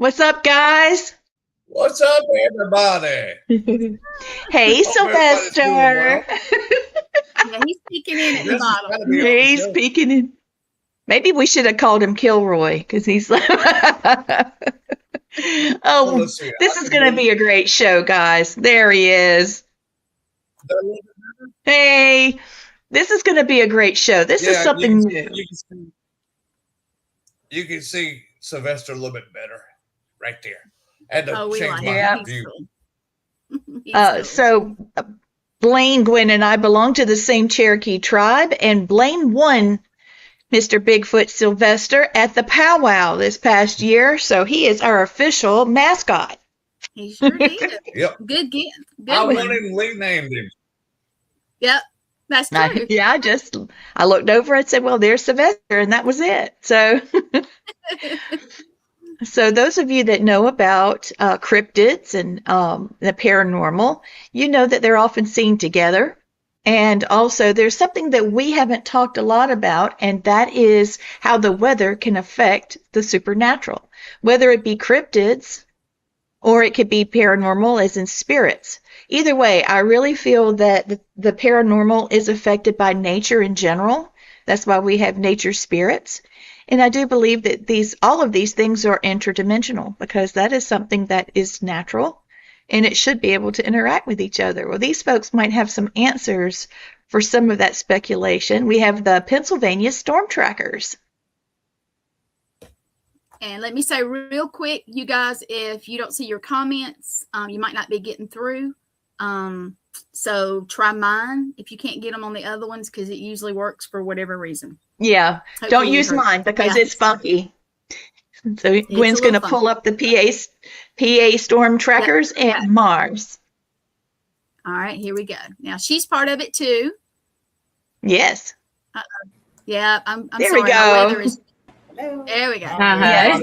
What's up, guys? What's up, everybody? Hey, Hope everybody's doing Sylvester. well. Yeah, he's peeking in at the This is bottom. gotta be on the He's show. peeking in. Maybe we should have called him Kilroy because he's like, Well, oh, let's see. this I is can going to hear be a great show, guys. There he is. you. Hey, this is going to be a great show. This is Yeah, something new. you can see Sylvester a little bit better right there. Had to Oh, we change like my Yeah. him. He's view. cool. He's cool. So Blaine, Gwen, and I belong to the same Cherokee tribe, and Blaine won Mr. Bigfoot Sylvester at the powwow this past year, so he is our official mascot. He sure did. Yep. Good gift. Good I one. went and renamed him. Yep. That's true. I looked over and said, well, there's Sylvester, and that was it. So, so those of you that know about cryptids and the paranormal, you know that they're often seen together. And also, there's something that we haven't talked a lot about, and that is how the weather can affect the supernatural, whether it be cryptids or it could be paranormal, as in spirits. Either way, I really feel that the paranormal is affected by nature in general. That's why we have nature spirits. And I do believe that all of these things are interdimensional, because that is something that is natural and it should be able to interact with each other. Well, these folks might have some answers for some of that speculation. We have the Pennsylvania Storm Trackerz. And let me say real quick, you guys, if you don't see your comments, you might not be getting through. So try mine if you can't get them on the other ones, because it usually works for whatever reason. Yeah, Hopefully don't you use heard. mine because Yeah. it's funky. So Gwen's a going to little pull up the PA Storm Trackerz and Marz. All right, here we go. Now she's part of it too. Yes. Yeah, I'm There we sorry. My go. weather is. There we go. Yeah.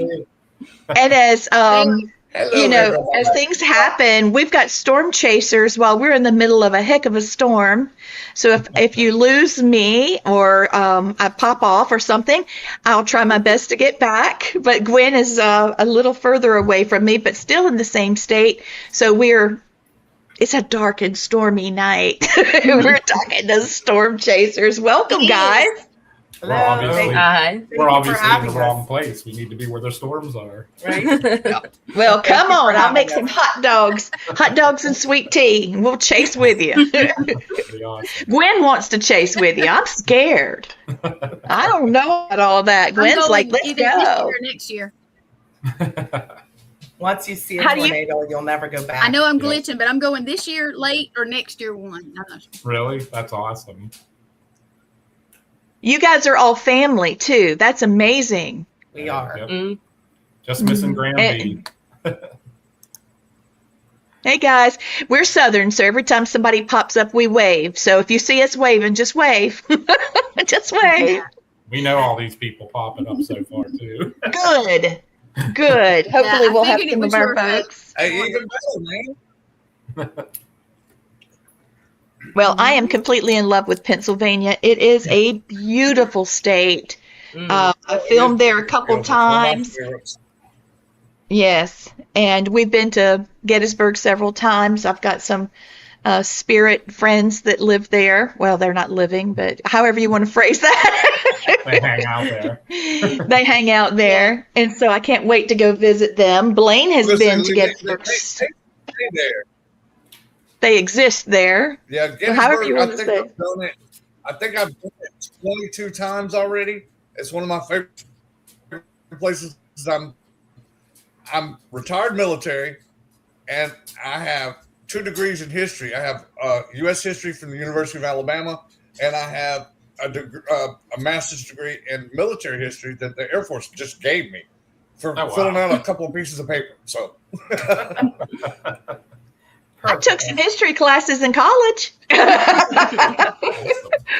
And as Hello, you know, everybody. as things happen, we've got storm chasers while we're in the middle of a heck of a storm. So if you lose me or I pop off or something, I'll try my best to get back. But Gwen is a little further away from me, but still in the same state. So it's a dark and stormy night. We're talking to storm chasers. Welcome, guys. We're obviously, Hi. we're obviously in the us. wrong place. We need to be where the storms are. Right? Well, come on. I'll having make us. some hot dogs and sweet tea. We'll chase with you. That'd be awesome. Gwen wants to chase with you. I'm scared. I don't know about all that. I'm Gwen's going like, let's either this go. year or next year. Once you see a How do you- tornado, you'll never go back. I know I'm Yeah. glitching, but I'm going this year late or next year one. I'm not sure. Really? That's awesome. You guys are all family too. That's amazing. We are. Yep. Mm. Just missing Graham B. Hey guys, we're Southern, so every time somebody pops up, we wave. So if you see us waving, just wave. Just wave. We know all these people popping up so far too. Good. Good. Hopefully I we'll have figured it some was of our your folks. Hey, even better, man. Well, I am completely in love with Pennsylvania. It is a beautiful state. I filmed there a couple One of my times. favorites. Yes, and we've been to Gettysburg several times. I've got some spirit friends that live there. Well, they're not living, but however you want to phrase that. They hang out there. They hang out there, and so I can't wait to go visit them. Blaine has been to Gettysburg. Stay there. They exist there. Yeah, however you Gettysburg, want to say. I think I've done it 22 times already. It's one of my favorite places. I'm retired military, and I have 2 degrees in history. I have U.S. history from the University of Alabama, and I have a master's degree in military history that the Air Force just gave me for filling out a couple of pieces of paper. So. I took some history classes in college, but I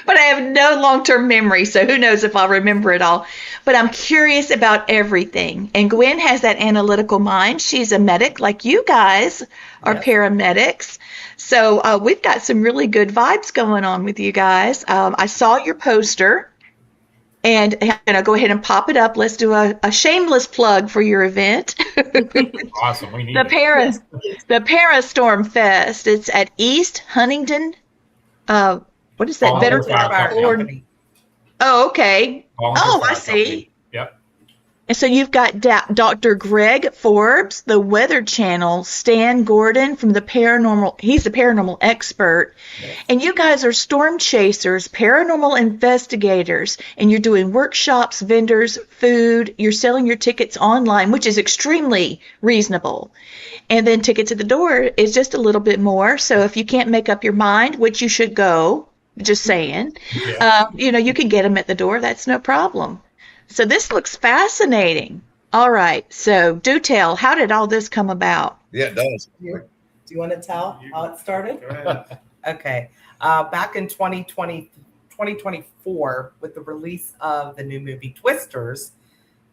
have no long-term memory, so who knows if I'll remember it all. But I'm curious about everything. And Gwen has that analytical mind. She's a medic like you guys are paramedics. So we've got some really good vibes going on with you guys. I saw your poster. And I'm going to go ahead and pop it up. Let's do a shameless plug for your event. Awesome. We need the it. Parastorm Fest. It's at East Huntington. What is that? Volunteer Veteran Fire Award. Company. Oh, okay. Volunteer Oh, Fire I see. Company. Yep. And so you've got Dr. Greg Forbes, the Weather Channel, Stan Gordon from the Paranormal. He's the paranormal expert. Yes. And you guys are storm chasers, paranormal investigators, and you're doing workshops, vendors, food. You're selling your tickets online, which is extremely reasonable. And then tickets at the door is just a little bit more. So if you can't make up your mind, which you should go, just saying, Yeah. you can get them at the door. That's no problem. So this looks fascinating. All right. So do tell, how did all this come about? Yeah, it does. Do you want to tell how it started? Go ahead. Okay. Back in 2024, with the release of the new movie Twisters,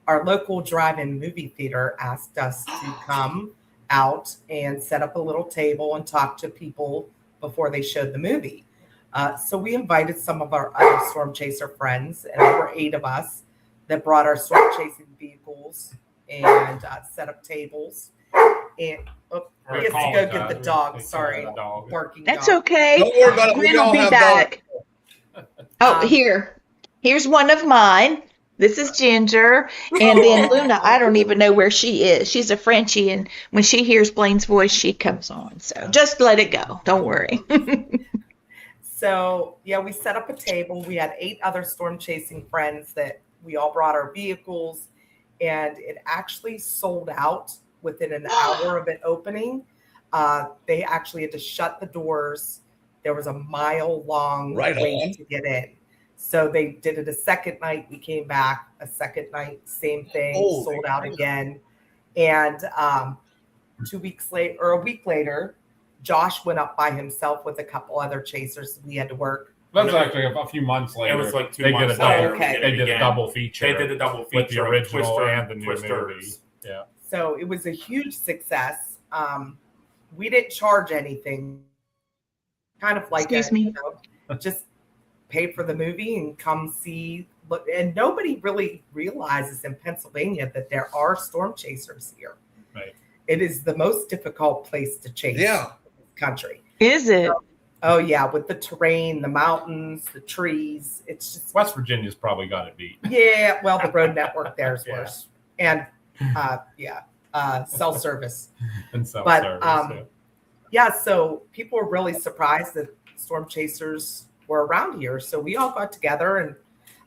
our local drive-in movie theater asked us to come out and set up a little table and talk to people before they showed the movie. So we invited some of our other storm chaser friends, and there were 8 of us that brought our storm chasing vehicles and set up tables. And I guess to go get the dog. Sorry, barking. That's dog. okay. Don't worry about it. Gwen We all will be have back. dogs. Oh, here's one of mine. This is Ginger. And then Luna, I don't even know where she is. She's a Frenchie, and when she hears Blaine's voice, she comes on. So just let it go. Don't worry. So, yeah, we set up a table. We had 8 other storm chasing friends that we all brought our vehicles, and it actually sold out within an hour of it opening. They actually had to shut the doors. There was a mile-long wait to get in. So they did it a second night. We came back a second night, same thing, sold out again. And 2 weeks later, or a week later, Josh went up by himself with a couple other chasers. We had to work. That was actually a few months later. It was like 2 they months did a double, later. Okay. They did a double feature. They did a double feature with the original Twister and the new Twisters. movie. Yeah. So it was a huge success. We didn't charge anything. Kind of like just pay for the movie and come see. And nobody really realizes in Pennsylvania that there are storm chasers here. Right. It is the most difficult place to chase in this country. Is it? Oh yeah, with the terrain, the mountains, the trees. It's just West Virginia's probably got it beat. yeah. Well, the road network there is Yeah. worse, and cell service. And so Yeah, so people were really surprised that storm chasers were around here. So we all got together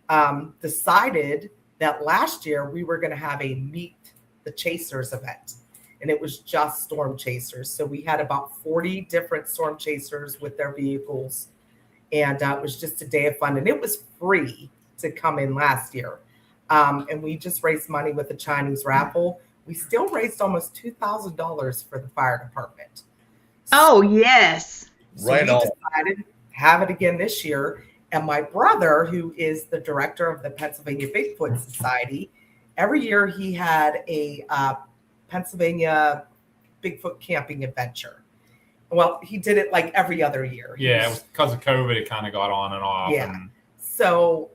and decided that last year we were going to have a Meet the Chasers event. And it was just storm chasers. So we had about 40 different storm chasers with their vehicles. And it was just a day of fun. And it was free to come in last year. And we just raised money with the Chinese raffle. We still raised almost $2,000 for the fire department. Oh, yes. So we decided to have it again this year. And my brother, who is the director of the Pennsylvania Bigfoot Society, every year he had a Pennsylvania Bigfoot camping adventure. Well, he did it like every other year. Yeah, it was because of COVID, it kind of got on and off. Yeah. And So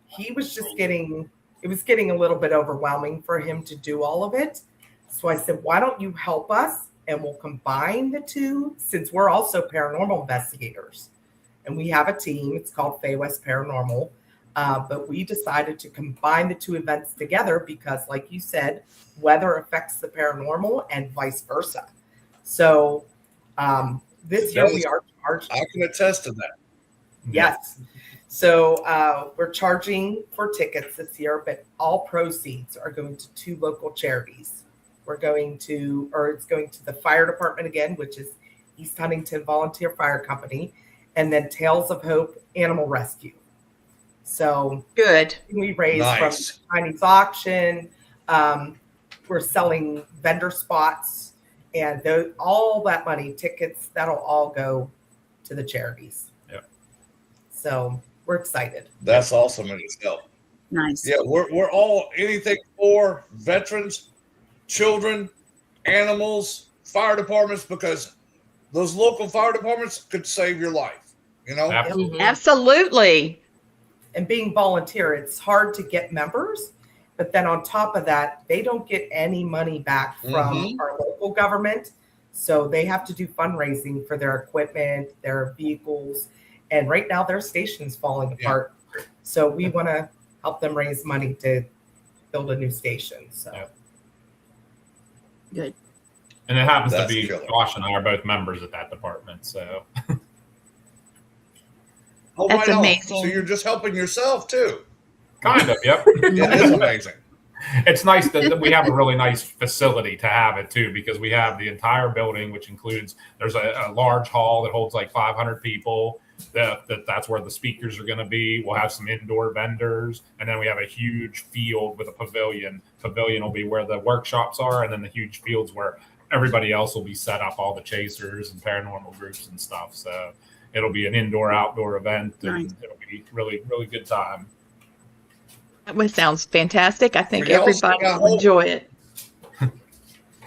he was just getting a little bit overwhelming for him to do all of it. So I said, why don't you help us? And we'll combine the two, since we're also paranormal investigators. And we have a team. It's called FayWest Paranormal. But we decided to combine the two events together because, like you said, weather affects the paranormal and vice versa. So this year we are charging. I can attest to that. Yes. So we're charging for tickets this year, but all proceeds are going to 2 local charities. It's going to the fire department again, which is East Huntington Volunteer Fire Company, and then Tales of Hope Animal Rescue. So good. We raised from Chinese auction. We're selling vendor spots, and all that money, tickets, that'll all go to the charities. Yeah. So we're excited. That's awesome in itself. Nice. Yeah, we're all anything for veterans, children, animals, fire departments, because those local fire departments could save your life. You know? Absolutely. Absolutely. And being volunteer, it's hard to get members. But then on top of that, they don't get any money back from our local government. So they have to do fundraising for their equipment, their vehicles. And right now their station's falling apart. So we want to help them raise money to build a new station. So Good. And it happens That's to be killer. Josh and I are both members of that department. So Oh, That's right on. amazing. So you're just helping yourself too. kind of, yep. It is amazing. It's nice that we have a really nice facility to have it too, because we have the entire building, which includes there's a large hall that holds like 500 people. That's where the speakers are going to be. We'll have some indoor vendors, and then we have a huge field with a pavilion. Pavilion will be where the workshops are, and then the huge fields where everybody else will be set up, all the chasers and paranormal groups and stuff. So it'll be an indoor-outdoor event, and it'll be really, really good time. That sounds fantastic. I think For y'all, everybody I will hope- enjoy it.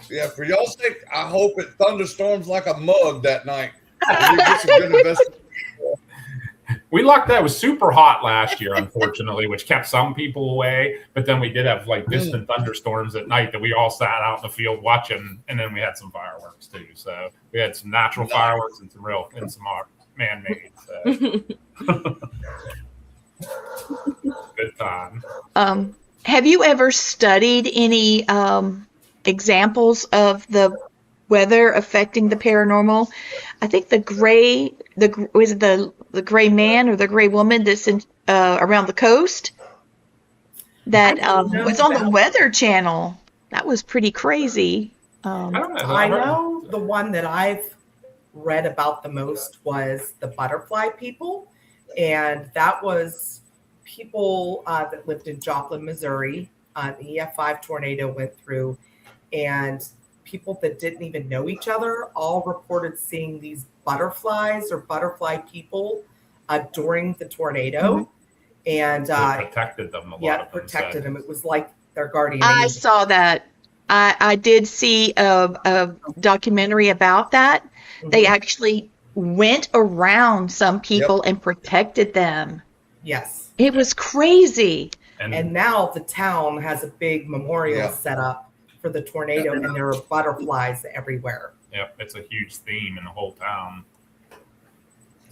Yeah, for y'all's sake, I hope it thunderstorms like a mug that night. And you get some good investment. We lucked out. It was super hot last year, unfortunately, which kept some people away. But then we did have like distant thunderstorms at night that we all sat out in the field watching, and then we had some fireworks too. So we had some natural fireworks and some real and some man-made. So. Good time. Have you ever studied any examples of the weather affecting the paranormal? I think the gray man or the gray woman that's in around the coast that was on the Weather Channel. That was pretty crazy. I don't know. I know the one that I've read about the most was the butterfly people. And that was people that lived in Joplin, Missouri. The EF5 tornado went through, and people that didn't even know each other all reported seeing these butterflies or butterfly people during the tornado. And It protected them a lot. yeah, it protected them. It was like their guardian I angel. saw that. I did see a documentary about that. They actually went around some people and protected them. Yes. It was crazy. And now the town has a big memorial set up for the tornado, and there are butterflies everywhere. Yep, it's a huge theme in the whole town.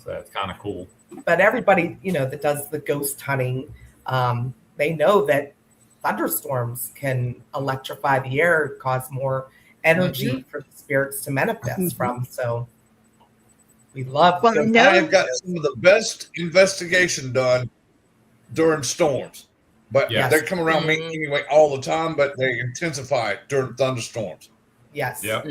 So it's kind of cool. But everybody, that does the ghost hunting, they know that thunderstorms can electrify the air, cause more energy for the spirits to manifest from. So we love Well, ghost no- I have got some of the best investigation done during storms. But Yes. they come around me anyway all the time, but they intensify during thunderstorms. Yes. Yep.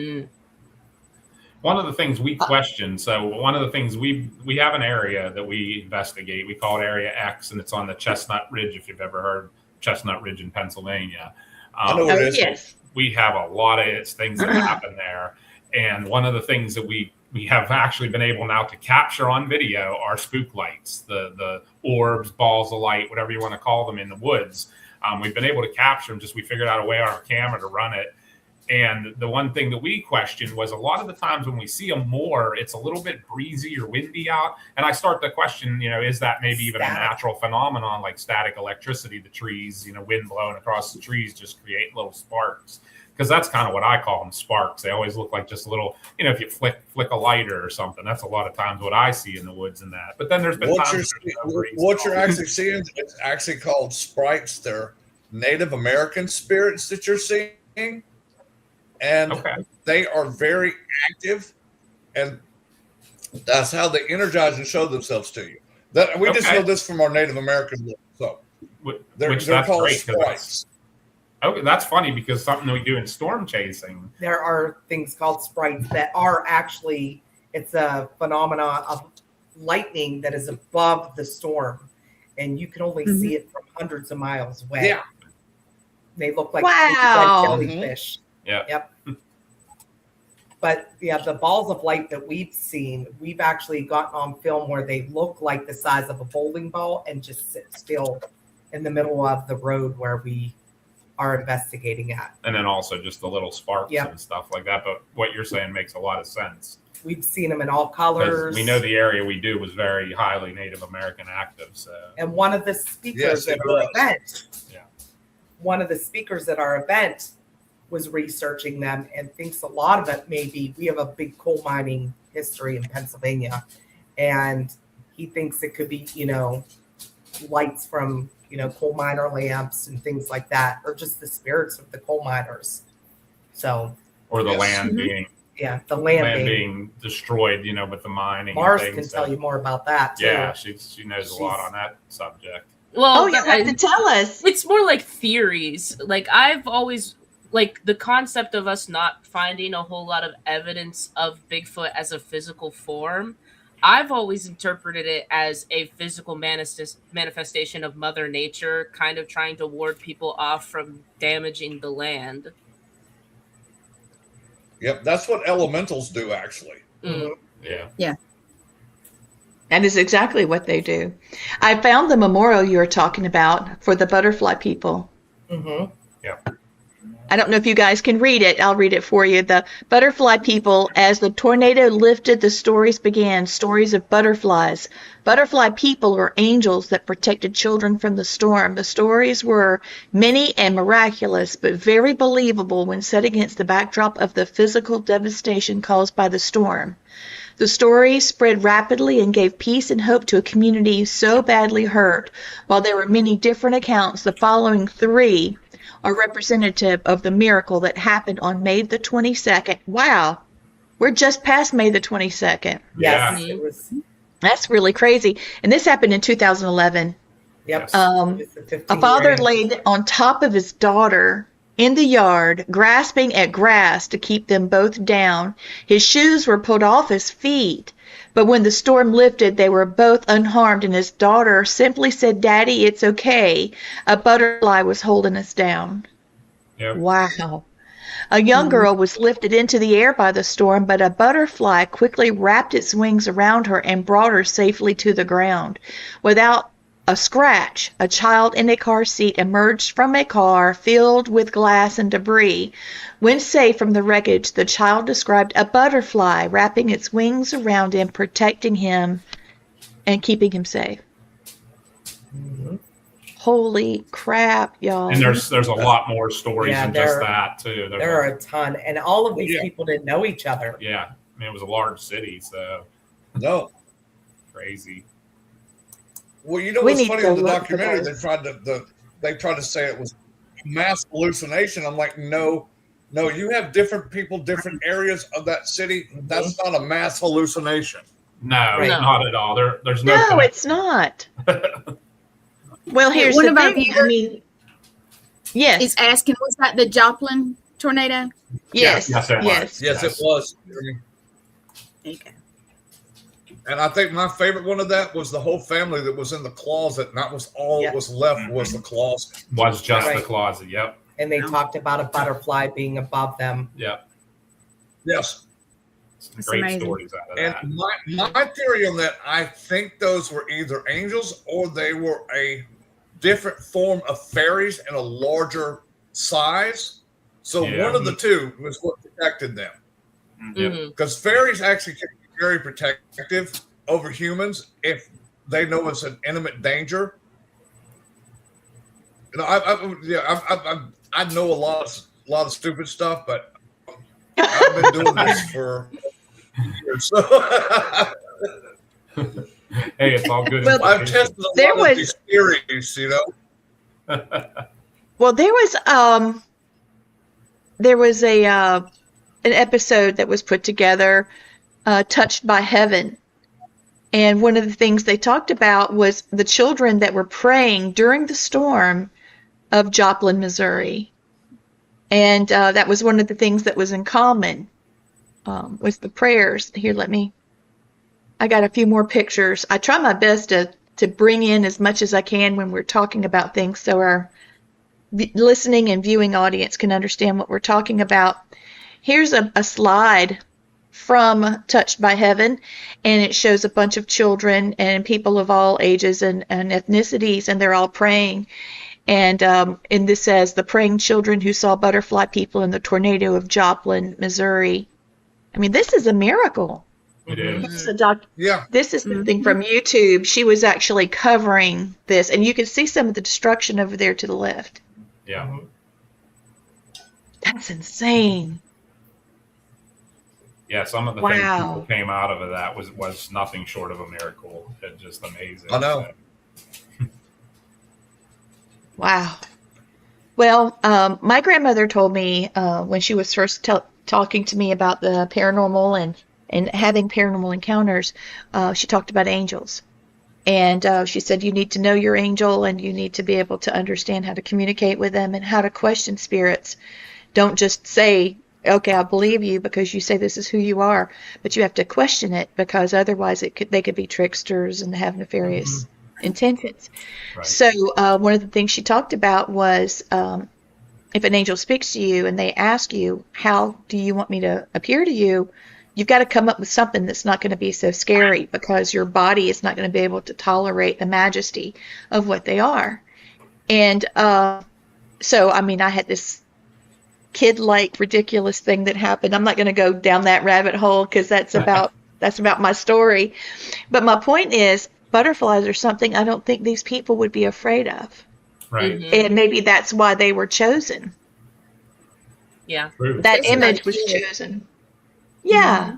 One of the things we question, so one of the things we have an area that we investigate. We call it Area X, and it's on the Chestnut Ridge, if you've ever heard Chestnut Ridge in Pennsylvania. I know what it is. Yes. We have a lot of things that happen there. And one of the things that we have actually been able now to capture on video are spook lights, the orbs, balls of light, whatever you want to call them in the woods. We've been able to capture them, just we figured out a way on our camera to run it. And the one thing that we questioned was a lot of the times when we see them more, it's a little bit breezy or windy out. And I start to question, is that maybe even a natural phenomenon like static electricity, the trees, wind blowing across the trees just create little sparks. Because that's kind of what I call them, sparks. They always look like just a little, if you flick a lighter or something. That's a lot of times what I see in the woods and that. But then there's been times what you're actually seeing, it's actually called sprites. They're Native American spirits that you're seeing. And they are very active, and that's how they energize and show themselves to you. That we just know this from our Native American look. So they're called great, sprites. Okay, that's funny because something we do in storm chasing. There are things called sprites that are actually, it's a phenomenon of lightning that is above the storm, and you can only see it from hundreds of miles away. Yeah. They look like, Wow. jellyfish. Yeah. Yep. But the balls of light that we've seen, we've actually gotten on film where they look like the size of a bowling ball and just sit still in the middle of the road where we are investigating at. And then also just the little sparks Yep. and stuff like that. But what you're saying makes a lot of sense. we've seen them in all 'Cause colors. we know the area we do was very highly Native American active. So And one of the speakers Yes, at it our was. event, Yeah. one of the speakers at our event was researching them and thinks a lot of it may be, we have a big coal mining history in Pennsylvania. And he thinks it could be, lights from, coal miner lamps and things like that, or just the spirits of the coal miners. So, or the Yes. land being the land being. being destroyed, with the mining. Marz and can things. tell you more about that too. Yeah, she knows a lot on that subject. Well, Oh, you have to tell us. it's more like theories. Like I've always like the concept of us not finding a whole lot of evidence of Bigfoot as a physical form. I've always interpreted it as a physical manifestation of Mother Nature, kind of trying to ward people off from damaging the land. Yep, that's what elementals do, actually. Mm. Yeah. That is exactly what they do. I found the memorial you were talking about for the butterfly people. Mm-hmm. I don't know if you guys can read it. I'll read it for you. The butterfly people, as the tornado lifted, the stories began. Stories of butterflies. Butterfly people were angels that protected children from the storm. The stories were many and miraculous, but very believable when set against the backdrop of the physical devastation caused by the storm. The story spread rapidly and gave peace and hope to a community so badly hurt. While there were many different accounts, the following three are representative of the miracle that happened on May the 22nd. Wow, we're just past May the 22nd. Yes, Yeah. it was. That's really crazy. And this happened in 2011. Yep. Yes. It was the 15 A father year laid on top of his daughter in the yard, grasping at grass to keep them both down. His shoes were pulled off his feet. But when the storm lifted, they were both unharmed, and his daughter simply said, "Daddy, it's okay. A butterfly was holding us down." Yep. Wow. A young girl was lifted into the air by the storm, but a butterfly quickly wrapped its wings around her and brought her safely to the ground. Without a scratch, a child in a car seat emerged from a car filled with glass and debris. When safe from the wreckage, the child described a butterfly wrapping its wings around him, protecting him and keeping him safe. Mhm. Holy crap, y'all. And there's a lot more stories Yeah, than just there- that too. There's There are a ton, and all of these Yeah. people didn't know each other. yeah, I mean it was a large city, so No. crazy. Well, you know We what's need to funny go with the look for documentary? those. They tried to say it was mass hallucination. I'm like, no, you have different people, different areas of that city. That's not a mass hallucination. No, Right. not at all. There's no. No, connection. it's not. Well, here's One the of our thing. I mean, yes, Is asking, was that the Joplin tornado? yes, Yes, it was. yes. Yes, it was. Okay. And I think my favorite one of that was the whole family that was in the closet, and that was all Yeah. that was left was the closet. Was just the Right. closet. Yep. And they talked about a butterfly being above them. Yep. Yes. Some That's great amazing. stories out of And that. my theory on that, I think those were either angels or they were a different form of fairies in a larger size. So Yeah. one of the two was what protected them. Yep. Mhm. Because fairies actually can be very protective over humans if they know it's an imminent danger. You know, I know a lot of stupid stuff, but I've been doing this for years. So Hey, it's all good. Well, I've information. tested a There lot of was- these theories, you know. Well, there was a an episode that was put together, Touched by Heaven. And one of the things they talked about was the children that were praying during the storm of Joplin, Missouri. And that was one of the things that was in common, was the prayers. Here, I got a few more pictures. I try my best to bring in as much as I can when we're talking about things so our listening and viewing audience can understand what we're talking about. Here's a slide from Touched by Heaven, and it shows a bunch of children and people of all ages and ethnicities, and they're all praying. And this says, the praying children who saw butterfly people in the tornado of Joplin, Missouri. I mean, this is a miracle. It Mhm. is. So, Doc, Yeah. this is something from YouTube. She was actually covering this, and you can see some of the destruction over there to the left. Yeah. Mhm. That's insane. Yeah, some of the things Wow. people came out of that was nothing short of a miracle. It's just amazing. I know. Wow. Well, my grandmother told me when she was first talking to me about the paranormal and having paranormal encounters, she talked about angels. And she said you need to know your angel and you need to be able to understand how to communicate with them and how to question spirits. Don't just say, okay, I believe you because you say this is who you are, but you have to question it because otherwise they could be tricksters and have nefarious intentions. Right. So one of the things she talked about was if an angel speaks to you and they ask you, how do you want me to appear to you? You've got to come up with something that's not going to be so scary because your body is not going to be able to tolerate the majesty of what they are. And so, I mean, I had this kid-like ridiculous thing that happened. I'm not going to go down that rabbit hole because that's about my story. But my point is, butterflies are something I don't think these people would be afraid of. Right. Mhm. And maybe that's why they were chosen. Yeah. True. That Chosen by image was kids. chosen. Yeah.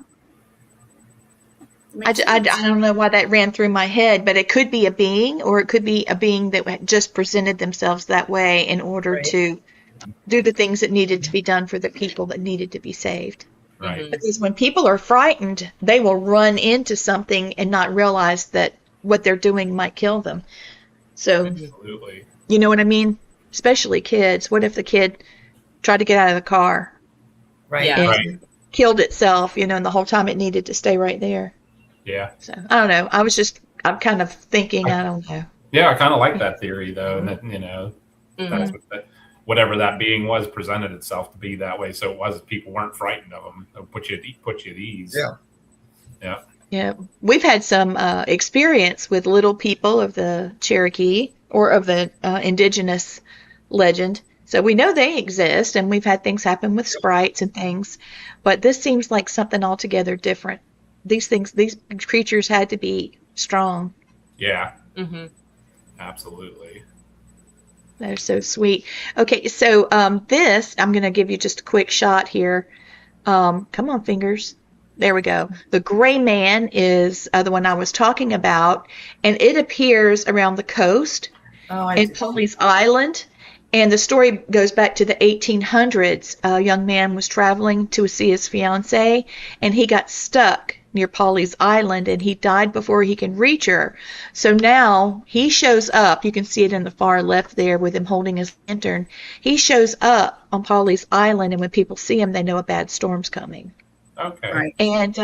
I don't know why that ran through my head, but it could be a being, or it could be a being that had just presented themselves that way in order Right. to do the things that needed to be done for the people that needed to be saved. Right. Mhm. Because when people are frightened, they will run into something and not realize that what they're doing might kill them. So, Absolutely. you know what I mean? Especially kids. What if the kid tried to get out of the car Right. Yeah. and Right. killed itself, and the whole time it needed to stay right there? Yeah. So, I don't know. I'm kind of thinking, I don't know. Yeah. I kind of like that theory, though. And that, Mhm. that's whatever that being was presented itself to be that way. So it was people weren't frightened of them. It put you at ease. Yeah. Yeah. Yeah, we've had some experience with little people of the Cherokee or of the indigenous legend. So we know they exist, and we've had things happen with sprites and things. But this seems like something altogether different. These creatures had to be strong. Yeah. Mhm. Absolutely. They're so sweet. Okay, so this, I'm going to give you just a quick shot here. Come on, fingers. There we go. The gray man is the one I was talking about, and it appears around the coast Oh, I in do. Pawleys Island. And the story goes back to the 1800s. A young man was traveling to see his fiancée, and he got stuck near Pawleys Island, and he died before he can reach her. So now he shows up. You can see it in the far left there with him holding his lantern. He shows up on Pawleys Island, and when people see him, they know a bad storm's coming. Okay. Right. And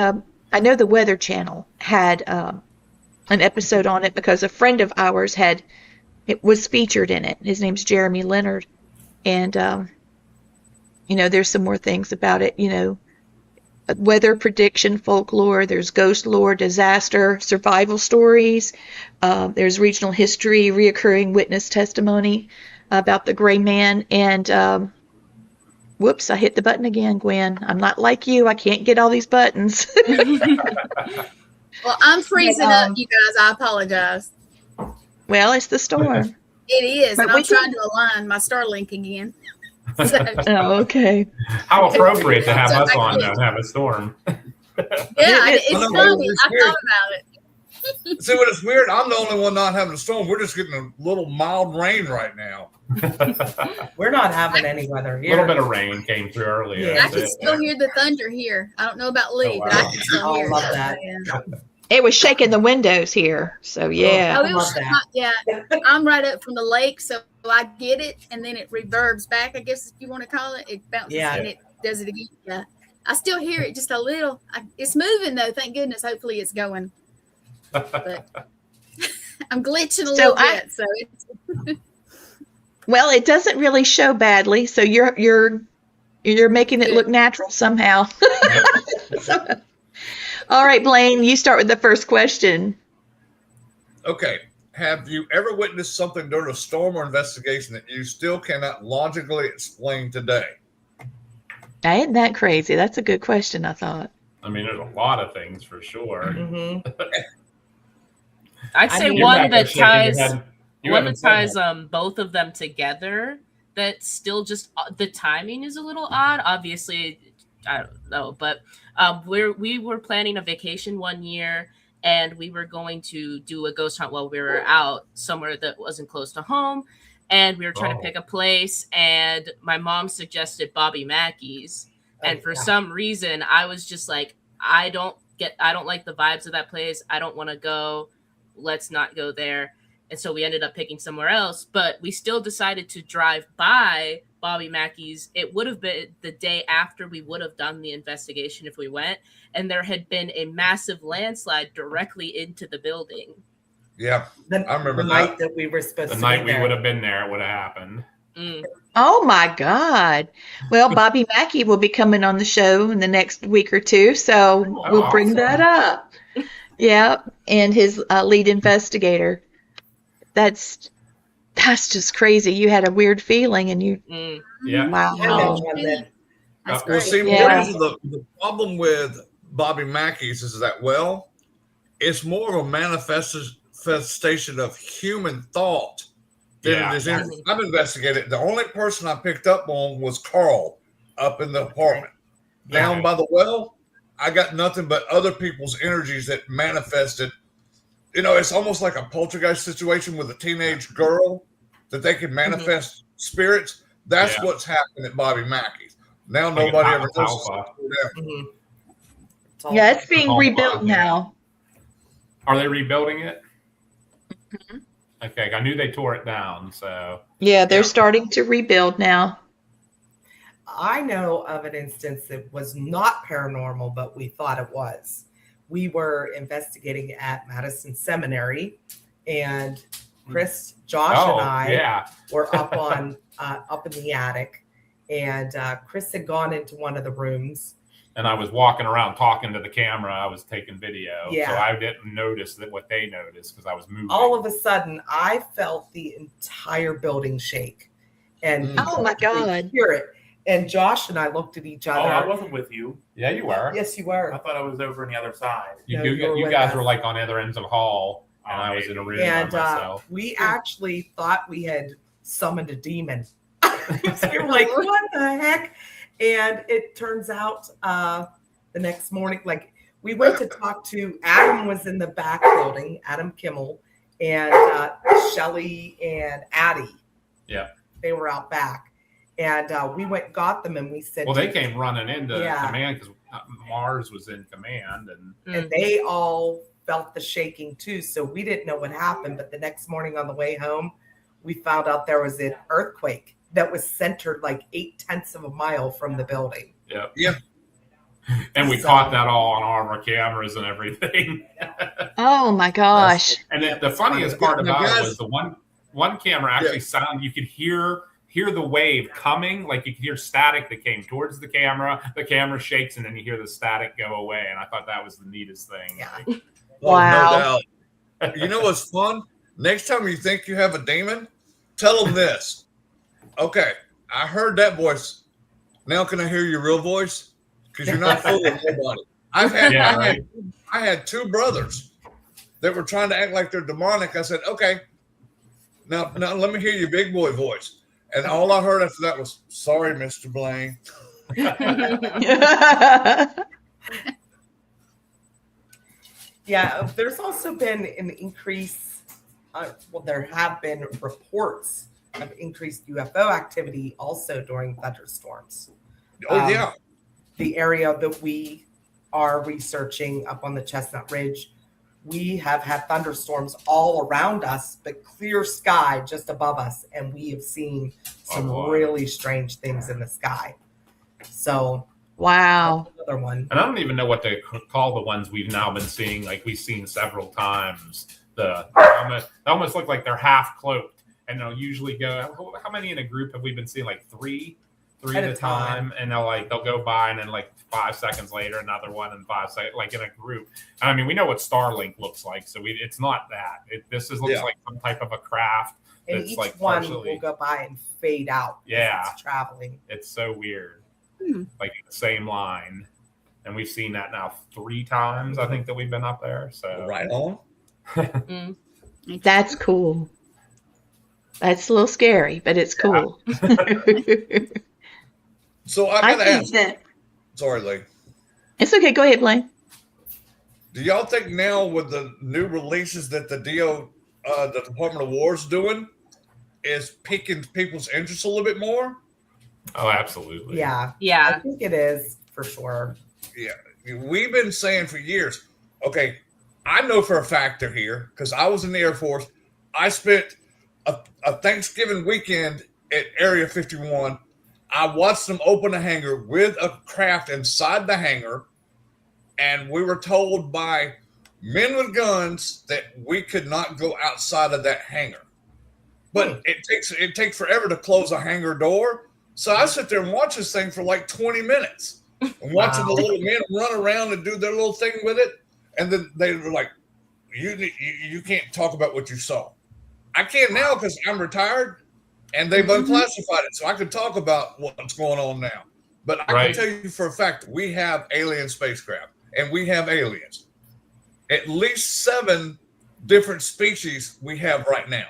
I know the Weather Channel had an episode on it because a friend of ours was featured in it. His name's Jeremy Leonard. And, there's some more things about it, weather prediction, folklore, there's ghost lore, disaster, survival stories. There's regional history, reoccurring witness testimony about the gray man. And, whoops, I hit the button again, Gwen. I'm not like you. I can't get all these buttons. Well, I'm freezing But, up, you guys. I apologize. Well, it's the storm. It is, But and we I'm trying to align my Starlink again. So, Oh, okay. How appropriate to have So us I on can't- and have a storm. yeah, It's it's funny. funny. I Weird. thought about it. See what it's weird? I'm the only one not having a storm. We're just getting a little mild rain right now. We're not having any weather A here. little bit of rain came through earlier. Yeah. I That's can it. still hear the thunder here. I don't know about Lee, Oh, but I wow. can still Oh, hear love it. that. Yeah. It was shaking the windows here. So, yeah. Oh, I it love was that. yeah. I'm right up from the lake, so I get it, and then it reverbs back. I guess if you want to call it, it bounces Yeah. and it does it again. Yeah, I still hear it just a little. It's moving though. Thank goodness. Hopefully, it's going. But I'm glitching a little bit. So it's Well, it doesn't really show badly, so you're making it look natural somehow. So- all right, Blaine, you start with the first question. Okay. Have you ever witnessed something during a storm or investigation that you still cannot logically explain today? Ain't that crazy? That's a good question, I thought. I mean, there's a lot of things for sure. Mm-hmm. I'd say mean, one that ties ties both of them together. That still just the timing is a little odd. Obviously, I don't know, but we were planning a vacation one year, and we were going to do a ghost hunt while we were out somewhere that wasn't close to home, and we were trying to pick a place. And my mom suggested Bobby Mackey's, and for some reason, I was just like, I don't like the vibes of that place. I don't want to go. Let's not go there. And so we ended up picking somewhere else, but we still decided to drive by Bobby Mackey's. It would have been the day after we would have done the investigation if we went, and there had been a massive landslide directly into the building. Yeah, I remember the night that we were supposed to. The night we would have been there, it would have happened. Oh my God! Well, Bobby Mackey will be coming on the show in the next week or two, so we'll bring that up. Yeah, and his lead investigator. That's just crazy. You had a weird feeling, and you. Yeah. Wow. That's Well, great. see, the problem with Bobby Mackey's is that, well, it's more of a manifestation of human thought than it is anything. I've investigated. The only person I picked up on was Carl up in the apartment. Down by the well, I got nothing but other people's energies that manifested. You know, it's almost like a poltergeist situation with a teenage girl that they can manifest spirits. That's what's happening at Bobby Mackey's. Now like nobody ever knows. Yeah, it's being rebuilt now. Are they rebuilding it? Okay, I knew they tore it down. So yeah, they're starting to rebuild now. I know of an instance that was not paranormal, but we thought it was. We were investigating at Madison Seminary, and Chris, Josh, and I were up on up in the attic, and Chris had gone into one of the rooms. And I was walking around talking to the camera. I was taking video, so I didn't notice that what they noticed because I was moving. All of a sudden, I felt the entire building shake, and oh my God, hear it. And Josh and I looked at each other. Oh, I wasn't with you. Yeah, you were. Yes, you were. I thought I was over on the other side. You guys were like on other ends of the hall, and I was in a room by myself. We actually thought we had summoned a demon. We were like, what the heck? And it turns out the next morning, like we went to talk to Adam was in the back building, Adam Kimmel, and Shelly and Addie. Yeah. They were out back. And we went and got them, and we said, well, they came running into command because Marz was in command. And they all felt the shaking too. So we didn't know what happened. But the next morning on the way home, we found out there was an earthquake that was centered like 0.8 of a mile from the building. Yeah. Yeah. And we caught that all on our cameras and everything. Oh my gosh. And the funniest part about it was the one camera actually sound, you could hear the wave coming, like you could hear static that came towards the camera shakes, and then you hear the static go away. And I thought that was the neatest thing. Yeah. Like, wow. No doubt. You know what's fun? Next time you think you have a demon, tell them this. Okay, I heard that voice. Now can I hear your real voice? Because you're not fooling nobody. I had two brothers that were trying to act like they're demonic. I said, okay, now let me hear your big boy voice. And all I heard after that was, sorry, Mr. Blaine. Yeah, there's also been an increase. Well, there have been reports of increased UFO activity also during thunderstorms. Oh, yeah. The area that we are researching up on the Chestnut Ridge, we have had thunderstorms all around us, but clear sky just above us. And we have seen some really strange things in the sky. So, wow. Another one. And I don't even know what to call the ones we've now been seeing, like we've seen several times. They almost look like they're half cloaked. And they'll usually go, how many in a group have we been seeing? Like three at a time. And they'll go by, and then like 5 seconds later, another one, and 5 seconds, like in a group. And I mean, we know what Starlink looks like, so it's not that. This looks like some type of a craft. And that's each like one partially will go by and fade out. Yeah, it's traveling. It's so weird. Like the same line. and we've seen that now 3 times. I think that we've been up there. So Right on. Mm. That's cool. That's a little scary, but it's cool. So I I gotta think ask. that Sorry, Lee. it's okay. Go ahead, Blaine. Do y'all think now with the new releases that the Department of War is doing, is piquing people's interest a little bit more? oh, absolutely. Yeah, I Yeah. think it is for sure. Yeah, we've been saying for years. Okay, I know for a fact they're here because I was in the Air Force. I spent a Thanksgiving weekend at Area 51. I watched them open a hangar with a craft inside the hangar, and we were told by men with guns that we could not go outside of that hangar. But it takes forever to close a hangar door. So I sit there and watch this thing for like 20 minutes. And watching the little men run around and do their little thing with it. And then they were like, you can't talk about what you saw. I can now because I'm retired and they've unclassified it. So I can talk about what's going on now. But I can tell you for a fact, we have alien spacecraft and we have aliens. At least 7 different species we have right now.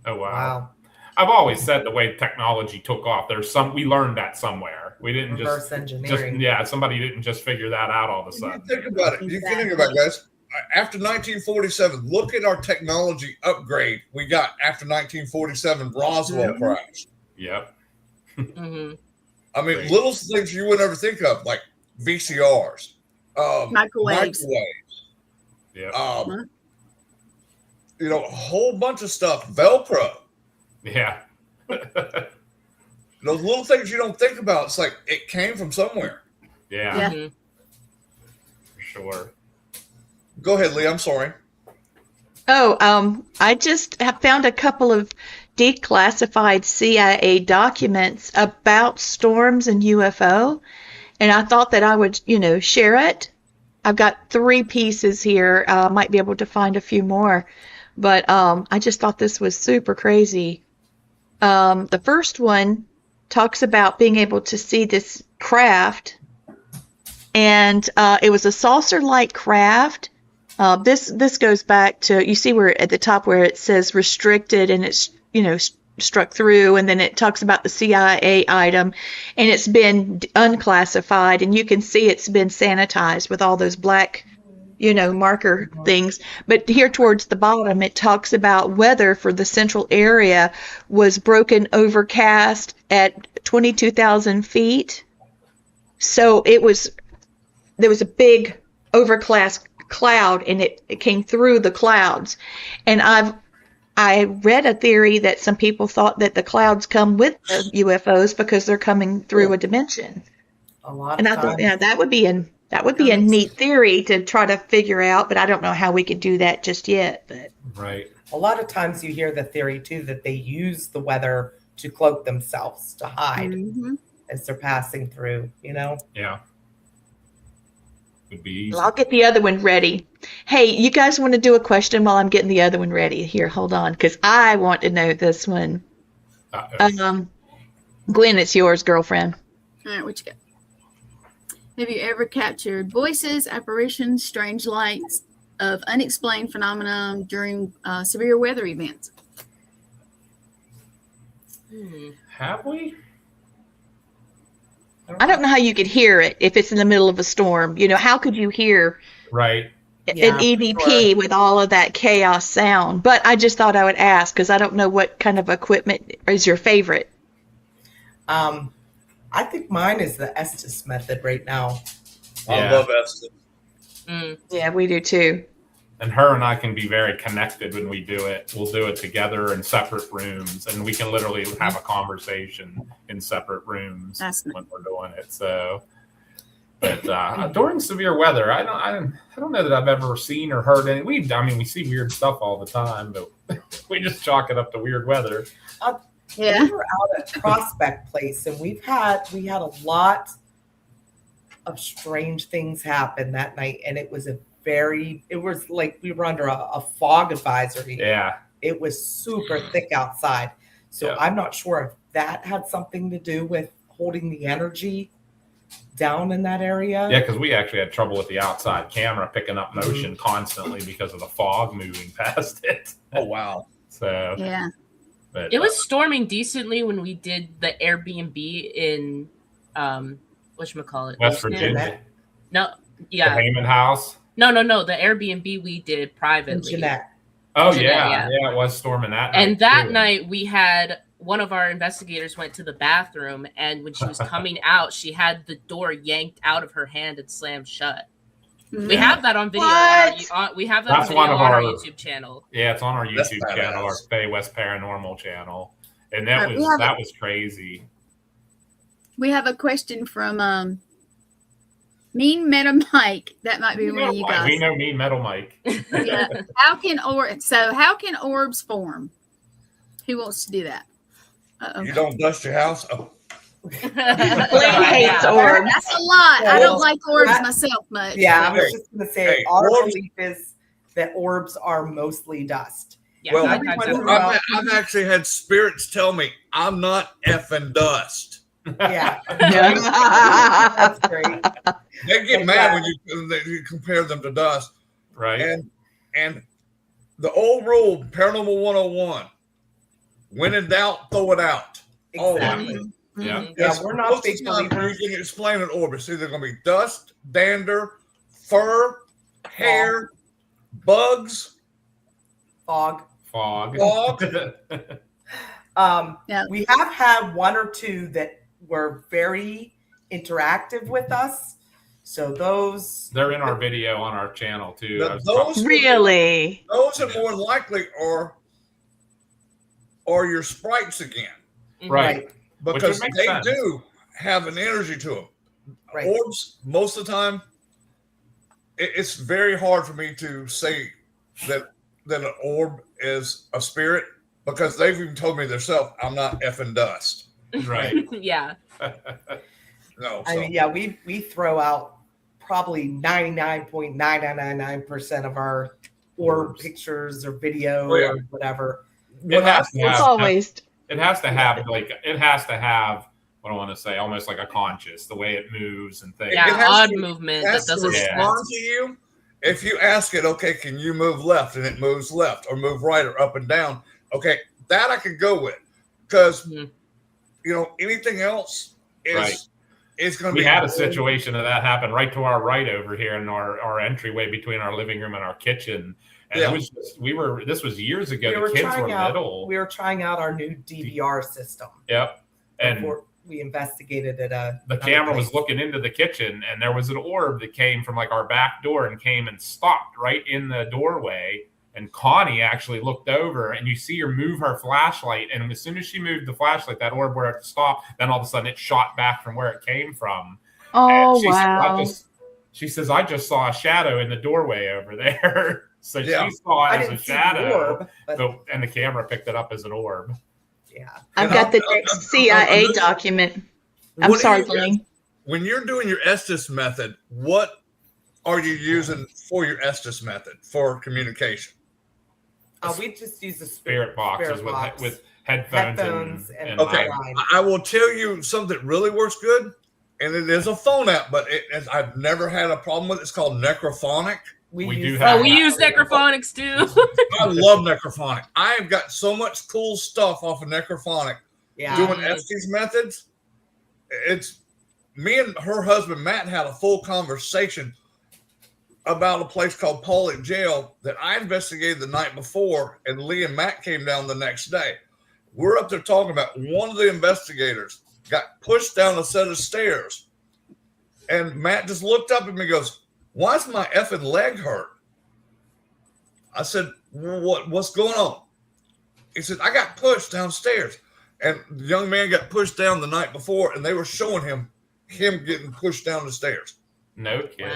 Oh, wow. Wow. I've always said the way technology took off, we learned that somewhere. We didn't Reverse engineering. somebody didn't just figure that out all of a sudden. Think about it. You can think about it, guys. After 1947, look at our technology upgrade we got after 1947 Roswell crash. Yep. Mm-hmm. I mean, Great. little things you would never think of, like VCRs, Microwaves. Yep. You know, a whole bunch of stuff. Velcro. Yeah. Those little things you don't think about. It's like it came from somewhere. Yeah. Yeah. Mm-hmm. For sure. Go ahead, Lee. I'm sorry. Oh, I just have found a couple of declassified CIA documents about storms and UFO, and I thought that I would, share it. I've got 3 pieces here. Might be able to find a few more, but I just thought this was super crazy. The first one talks about being able to see this craft, and it was a saucer-like craft. This goes back to, you see where at the top where it says restricted and it's, struck through, and then it talks about the CIA item, and it's been unclassified, and you can see it's been sanitized with all those black, marker things. But here towards the bottom, it talks about weather for the central area was broken overcast at 22,000 feet. So there was a big overcast cloud, and it came through the clouds. And I read a theory that some people thought that the clouds come with the UFOs because they're coming through a dimension. A lot And of I thought, times. that would be a neat theory to try to figure out, but I don't know how we could do that just yet. But Right. A lot of times you hear the theory too that they use the weather to cloak themselves, to hide as they're passing through, Yeah. Would be easy. I'll get the other one ready. Hey, you guys want to do a question while I'm getting the other one ready? Here, hold on, because I want to know this one. Uh-oh. Gwen, it's yours, girlfriend. All right, what you got? Have you ever captured voices, apparitions, strange lights of unexplained phenomenon during severe weather events? Have we? I don't know how you could hear it if it's in the middle of a storm. How could you hear Right. Yeah, an EVP with all of that chaos sound? But I just thought I would ask because I don't know what kind of equipment is your favorite. I think mine is the Estes method right now. I Yeah. love Estes. Mm. Yeah, we do too. And her and I can be very connected when we do it. We'll do it together in separate rooms, and we can literally have a conversation in separate rooms That's when we're doing it. So, but during severe weather, I don't know that I've ever seen or heard any. We see weird stuff all the time, but we just chalk it up to weird weather. Yeah. We were out at Prospect Place, and we had a lot of strange things happen that night, and it was like we were under a fog advisory. Yeah. It was super thick outside. So Yeah. I'm not sure if that had something to do with holding the energy down in that area. Yeah, because we actually had trouble with the outside camera picking up motion constantly because of the fog moving past it. Oh wow! So Yeah. but, It was storming decently when we did the Airbnb in whatchamacallit? West Virginia, No, the yeah. Heyman House. No. The Airbnb we did And privately. Jeanette. Oh Jeanette, yeah, it was storming that night. And that too. night we had one of our investigators went to the bathroom, and when she was coming out, she had the door yanked out of her hand and slammed shut. We have that on video. We have that That's on video one of on our our- YouTube channel. Yeah, it's on our That's YouTube channel, our badass. FayWest Paranormal channel, and that We was have that was crazy. We have a question from Mean Meta Mike. That might be one of you guys. We know Mean Metal Mike. Yeah. How can orbs form? Who wants to do that? You don't dust your house. Oh, Blaine hates orbs. That's a lot. I Well, don't like orbs that- myself much. Yeah, I but- was just going to say, Hey, our orbs- belief is that orbs are mostly dust. Yeah, Well, nine times out of everyone- ten. I've actually had spirits tell me I'm not effing dust. Yeah. Yeah. That's great. They get Like mad that. when you compare them to dust. Right? And the old rule, Paranormal 101, when in doubt, throw it out. Oh, Exactly. Yeah. Mhm. Yeah, Yes, we're not most big of the time believers. You can explain an orb. It's either going to be dust, dander, fur, hair, bugs, Fog. Fog. fog. Yeah. We have had one or two that were very interactive with us. So those, They're in our video on our channel too. I was Those Really? Those are more likely are your sprites again, right. because makes they sense. do have an energy to them. right. Orbs, most of the time, it's very hard for me to say that an orb is a spirit, because they've even told me themselves, I'm not effing dust. Right. Yeah. No, I so mean, yeah, we throw out probably 99.9999% of our orb Orbs. pictures or video Oh, yeah. or whatever. It has to It's have, always what I want to say, almost like a conscious, the way it moves and things. Yeah, It has odd to- movement it that has to doesn't respond to you. If you ask it, okay, can you move left, and it moves left, or move right, or up and down, okay, that I could go with, because Mhm. anything else Right. is going to be. We had a situation of that happen right to our right over here in our entryway between our living room and our kitchen. And Yeah. it was this was years ago. We were The kids were little. trying out our new DVR system Yep. And before we investigated it. the camera was looking into the kitchen, and there was an orb that came from like our back door and came and stopped right in the doorway. And Connie actually looked over, and you see her move her flashlight. And as soon as she moved the flashlight, that orb where it stopped, then all of a sudden it shot back from where it came from. Oh, And she wow. she says, I just saw a shadow in the doorway over there. So Yeah. she saw I it as a didn't see shadow. the orb, but And the camera picked it up as an orb. yeah. I've And got the I'm- next CIA document. I'm What do sorry, you- Blaine. When you're doing your Estes method, what are you using for your Estes method for communication? We just use the Spirit boxes Spirit box. with headphones, Headphones and and- Okay, Line. I will tell you something that really works good, and it is a phone app, but I've never had a problem with it. It's called Necrophonic. We use do Oh, have we that. use necrophonics too. I love Necrophonic. I have got so much cool stuff off of Necrophonic. Yeah. Doing Estes methods, it's me and her husband Matt had a full conversation about a place called Paulet Jail that I investigated the night before, and Lee and Matt came down the next day. We're up there talking about one of the investigators got pushed down a set of stairs, and Matt just looked up at me and goes, "Why's my effing leg hurt?" I said, "What's going on?" He said, "I got pushed downstairs." And the young man got pushed down the night before, and they were showing him getting pushed down the stairs. No kidding.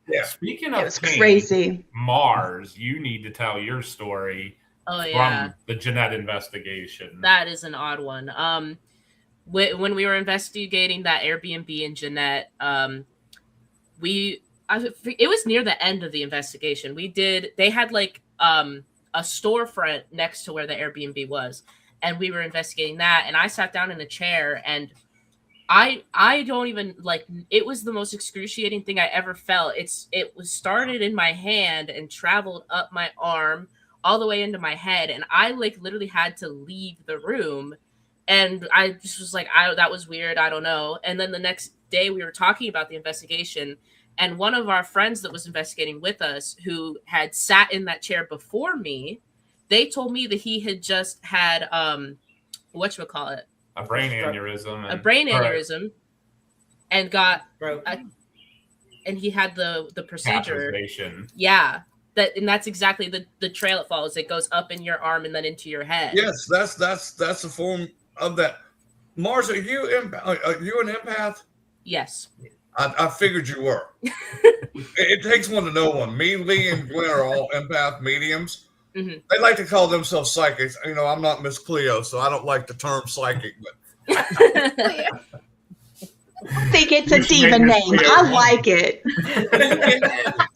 Yeah. Speaking It of was pain, crazy. Marz, you need to tell your story Oh yeah. from the Jeanette investigation. That is an odd one. When we were investigating that Airbnb in Jeanette, it was near the end of the investigation. They had like a storefront next to where the Airbnb was, and we were investigating that. And I sat down in a chair, and I don't even like, it was the most excruciating thing I ever felt. It was started in my hand and traveled up my arm all the way into my head, and I like literally had to leave the room. And I just was like, that was weird, I don't know. And then the next day we were talking about the investigation, and one of our friends that was investigating with us, who had sat in that chair before me, they told me that he had just had whatchamacallit, A brain aneurysm. And got Bro. and he had the procedure. Catheterization. Yeah. And that's exactly the trail it follows. It goes up in your arm and then into your head. Yes, that's a form of that. Marz, are you an empath? Yes. I figured you were. It takes one to know one. Me, Lee, and Gwen are all empath mediums. Mm-hmm. They like to call themselves psychics. You know, I'm not Miss Cleo, so I don't like the term psychic, but I think it's a diva name. I like it.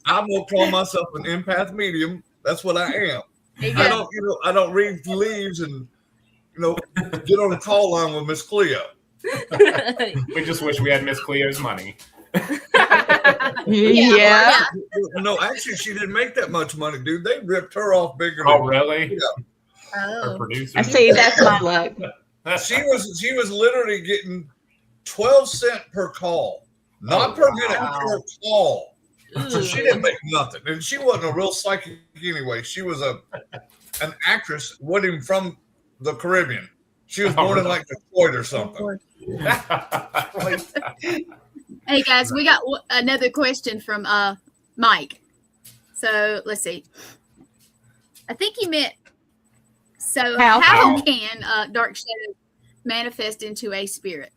I will call myself an empath medium. That's what I am. There you go. I don't read leaves and get on the call line with Miss Cleo. We just wish we had Miss Cleo's money. Yeah. No, actually, she didn't make that much money, dude. They ripped her off bigger. Oh, really? Yeah. Our Oh. producer. I see. That's my luck. She was literally getting 12 cents per call, not per minute, per call. So she didn't make nothing, and she wasn't a real psychic anyway. She was an actress, wasn't even from the Caribbean. She was born in like Detroit or something. Hey guys, we got another question from Mike. So let's see. I think he meant, so how can dark shadow manifest into a spirit?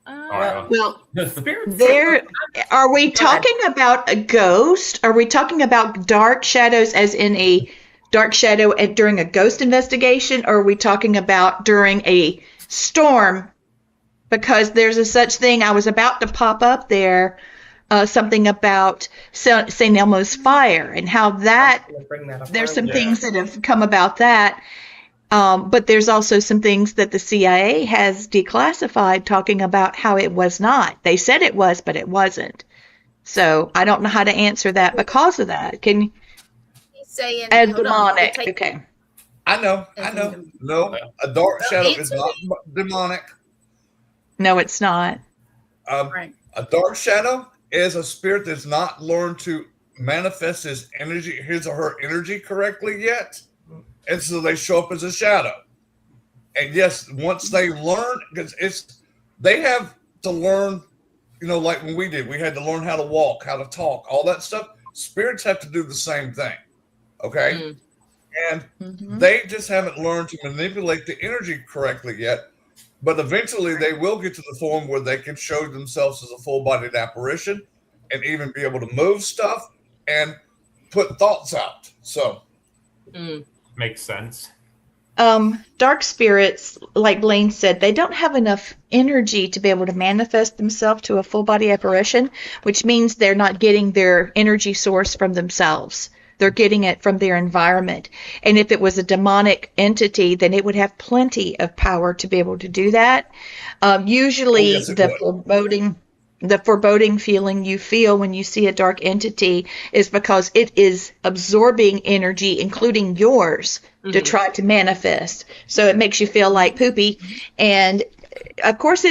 Well, Spirits. are we talking about a ghost? Are we talking about dark shadows as in a dark shadow during a ghost investigation? Or are we talking about during a storm? Because there's a such thing, I was about to pop up there, something about St. Elmo's fire and how that, there's some things that have come about that. But there's also some things that the CIA has declassified talking about how it was not. They said it was, but it wasn't. So I don't know how to answer that because of that. Can you? Saying As demonic. Okay. I know. No, a dark shadow is not demonic. No, it's not. Right. A dark shadow is a spirit that's not learned to manifest his or her energy correctly yet. And so they show up as a shadow. And yes, once they learn, because they have to learn, like when we did, we had to learn how to walk, how to talk, all that stuff. Spirits have to do the same thing. Okay. And they just haven't learned to manipulate the energy correctly yet. But eventually they will get to the form where they can show themselves as a full-bodied apparition and even be able to move stuff and put thoughts out. So Makes sense. Dark spirits, like Blaine said, they don't have enough energy to be able to manifest themselves to a full body apparition, which means they're not getting their energy source from themselves. They're getting it from their environment. And if it was a demonic entity, then it would have plenty of power to be able to do that. Usually the foreboding feeling you feel when you see a dark entity is because it is absorbing energy, including yours, to try to manifest. So it makes you feel like poopy. And of course,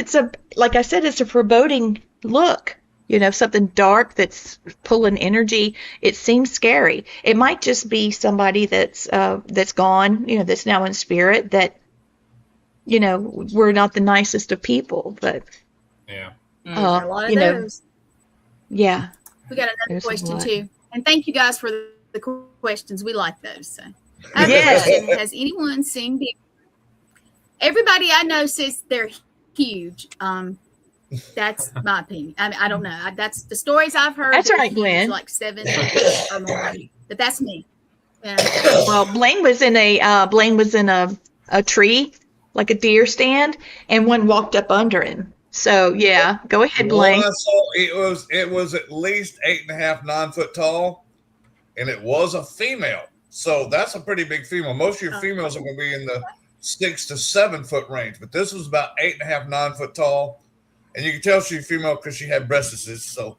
like I said, it's a foreboding look. Something dark that's pulling energy. It seems scary. It might just be somebody that's gone, that's now in spirit, that, we're not the nicest of people, but Yeah. A lot of those. Yeah. We got another There's a question lot. too. And thank you guys for the questions. We like those. So I have a question. Has anyone seen everybody I know says they're huge. That's my opinion. I mean, I don't know. That's the stories I've heard. That's they're right, huge, Gwen. like 7 or more. But that's me. Yeah. Well, Blaine was in a tree, like a deer stand, and one walked up under him. So yeah, go ahead, Blaine. I saw it was at least 8.5, 9 foot tall, and it was a female. So that's a pretty big female. Most of your females are going to be in the 6 to 7 foot range, but this was about 8.5, 9 foot tall, and you can tell she's female because she had breastises. So,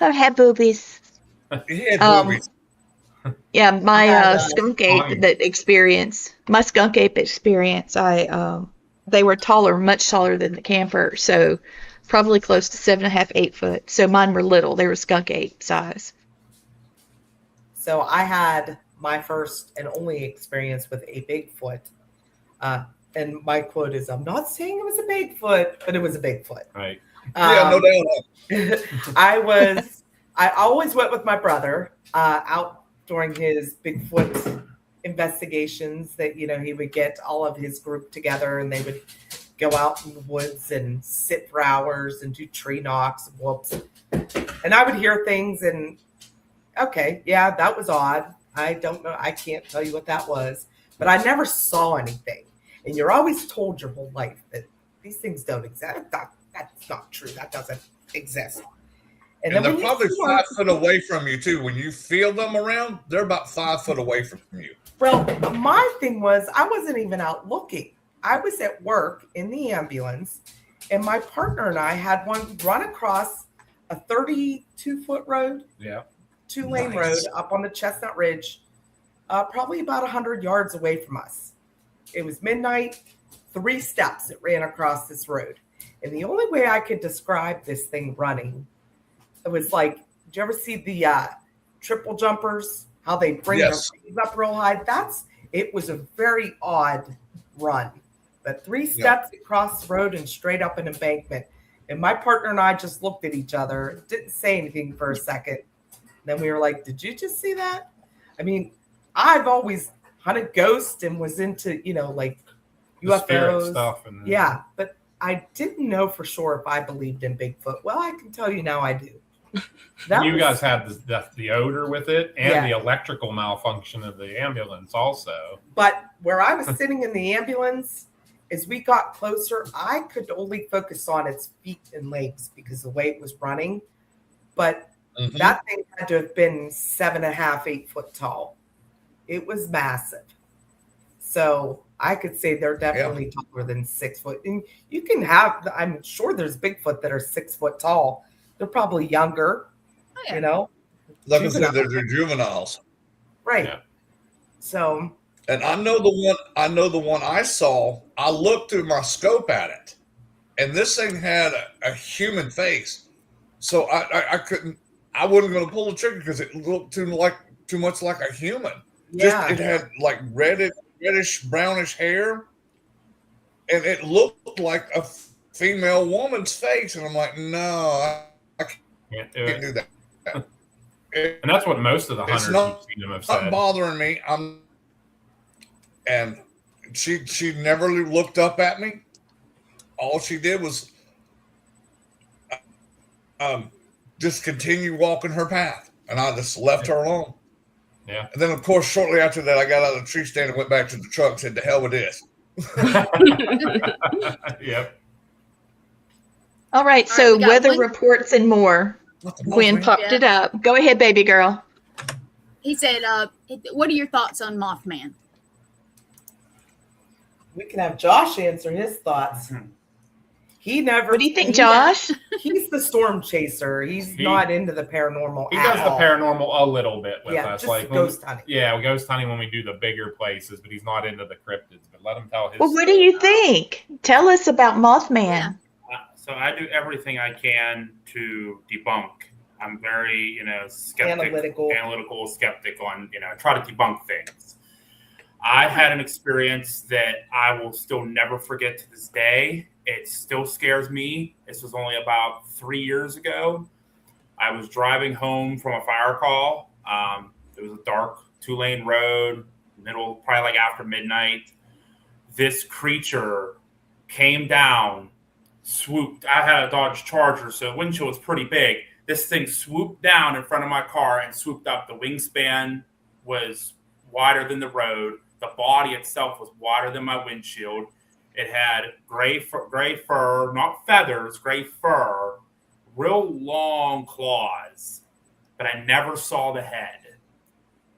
I have boobies. he had boobies. Yeah, my had, skunk Connie. ape experience. My skunk ape experience. They were taller, much taller than the camper, so probably close to 7.5, 8 foot. So mine were little. They were skunk ape size. So I had my first and only experience with a Bigfoot. And my quote is, I'm not saying it was a Bigfoot, but it was a Bigfoot. Right. Yeah, no doubt. I always went with my brother out during his Bigfoot investigations that, he would get all of his group together and they would go out in the woods and sit for hours and do tree knocks, whoops. And I would hear things and, okay, yeah, that was odd. I don't know. I can't tell you what that was, but I never saw anything. And you're always told your whole life that these things don't exist. That's not true. That doesn't exist. And they're probably 5 foot away from you, too. When you feel them around, they're about 5 foot away from you. Well, my thing was I wasn't even out looking. I was at work in the ambulance, and my partner and I had one run across a 32-foot road, Yeah. 2-lane road up on the Chestnut Ridge, probably about 100 yards away from us. It was midnight, 3 steps it ran across this road. And the only way I could describe this thing running, it was like, did you ever see the triple jumpers? How they bring their feet up real high? It was a very odd run. But 3 steps across the road and straight up an embankment. And my partner and I just looked at each other, didn't say anything for a second. Then we were like, did you just see that? I mean, I've always hunted ghosts and was into, like The spirit UFOs. stuff. Yeah, but I didn't know for sure if I believed in Bigfoot. Well, I can tell you now I do. Guys had the odor with it and the electrical malfunction of the ambulance also. But where I was sitting in the ambulance, as we got closer, I could only focus on its feet and legs because of the way it was running. But that thing had to have been 7.5, 8 foot tall. It was massive. So I could say they're definitely taller than 6 foot. And you can have, I'm sure there's Bigfoot that are 6 foot tall. They're probably younger, Like I said, they're juveniles. Right. Yeah. So. And I know the one I saw, I looked through my scope at it, and this thing had a human face. So I wasn't going to pull the trigger because it looked too much like a human. Yeah. It had like reddish, brownish hair, and it looked like a female woman's face. And I'm like, no, I can't do that. And that's what most of the hunters who've seen them have Not said. bothering me. And she never looked up at me. All she did was just continue walking her path, and I just left her alone. Yeah. And then, of course, shortly after that, I got out of the tree stand and went back to the truck and said, "To hell with this." Yep. All right, so we got weather one. reports and more. Gwen popped it up. Go ahead, baby girl. He said, what are your thoughts on Mothman? We can have Josh answer his thoughts. He never. What do you think, Josh? He's the storm chaser. He's not into the paranormal. He does the paranormal a little bit with us. Just Like ghost hunting. Yeah, we ghost hunting when we do the bigger places, but he's not into the cryptids. But let him tell his. Well, what do you think? Tell us about Mothman. So I do everything I can to debunk. I'm very, analytical skeptic on, try to debunk things. I had an experience that I will still never forget to this day. It still scares me. This was only about 3 years ago. I was driving home from a fire call. It was a dark 2-lane road, probably like after midnight. This creature came down, swooped. I had a Dodge Charger, so the windshield was pretty big. This thing swooped down in front of my car and swooped up. The wingspan was wider than the road. The body itself was wider than my windshield. It had gray fur, not feathers, gray fur, real long claws, but I never saw the head.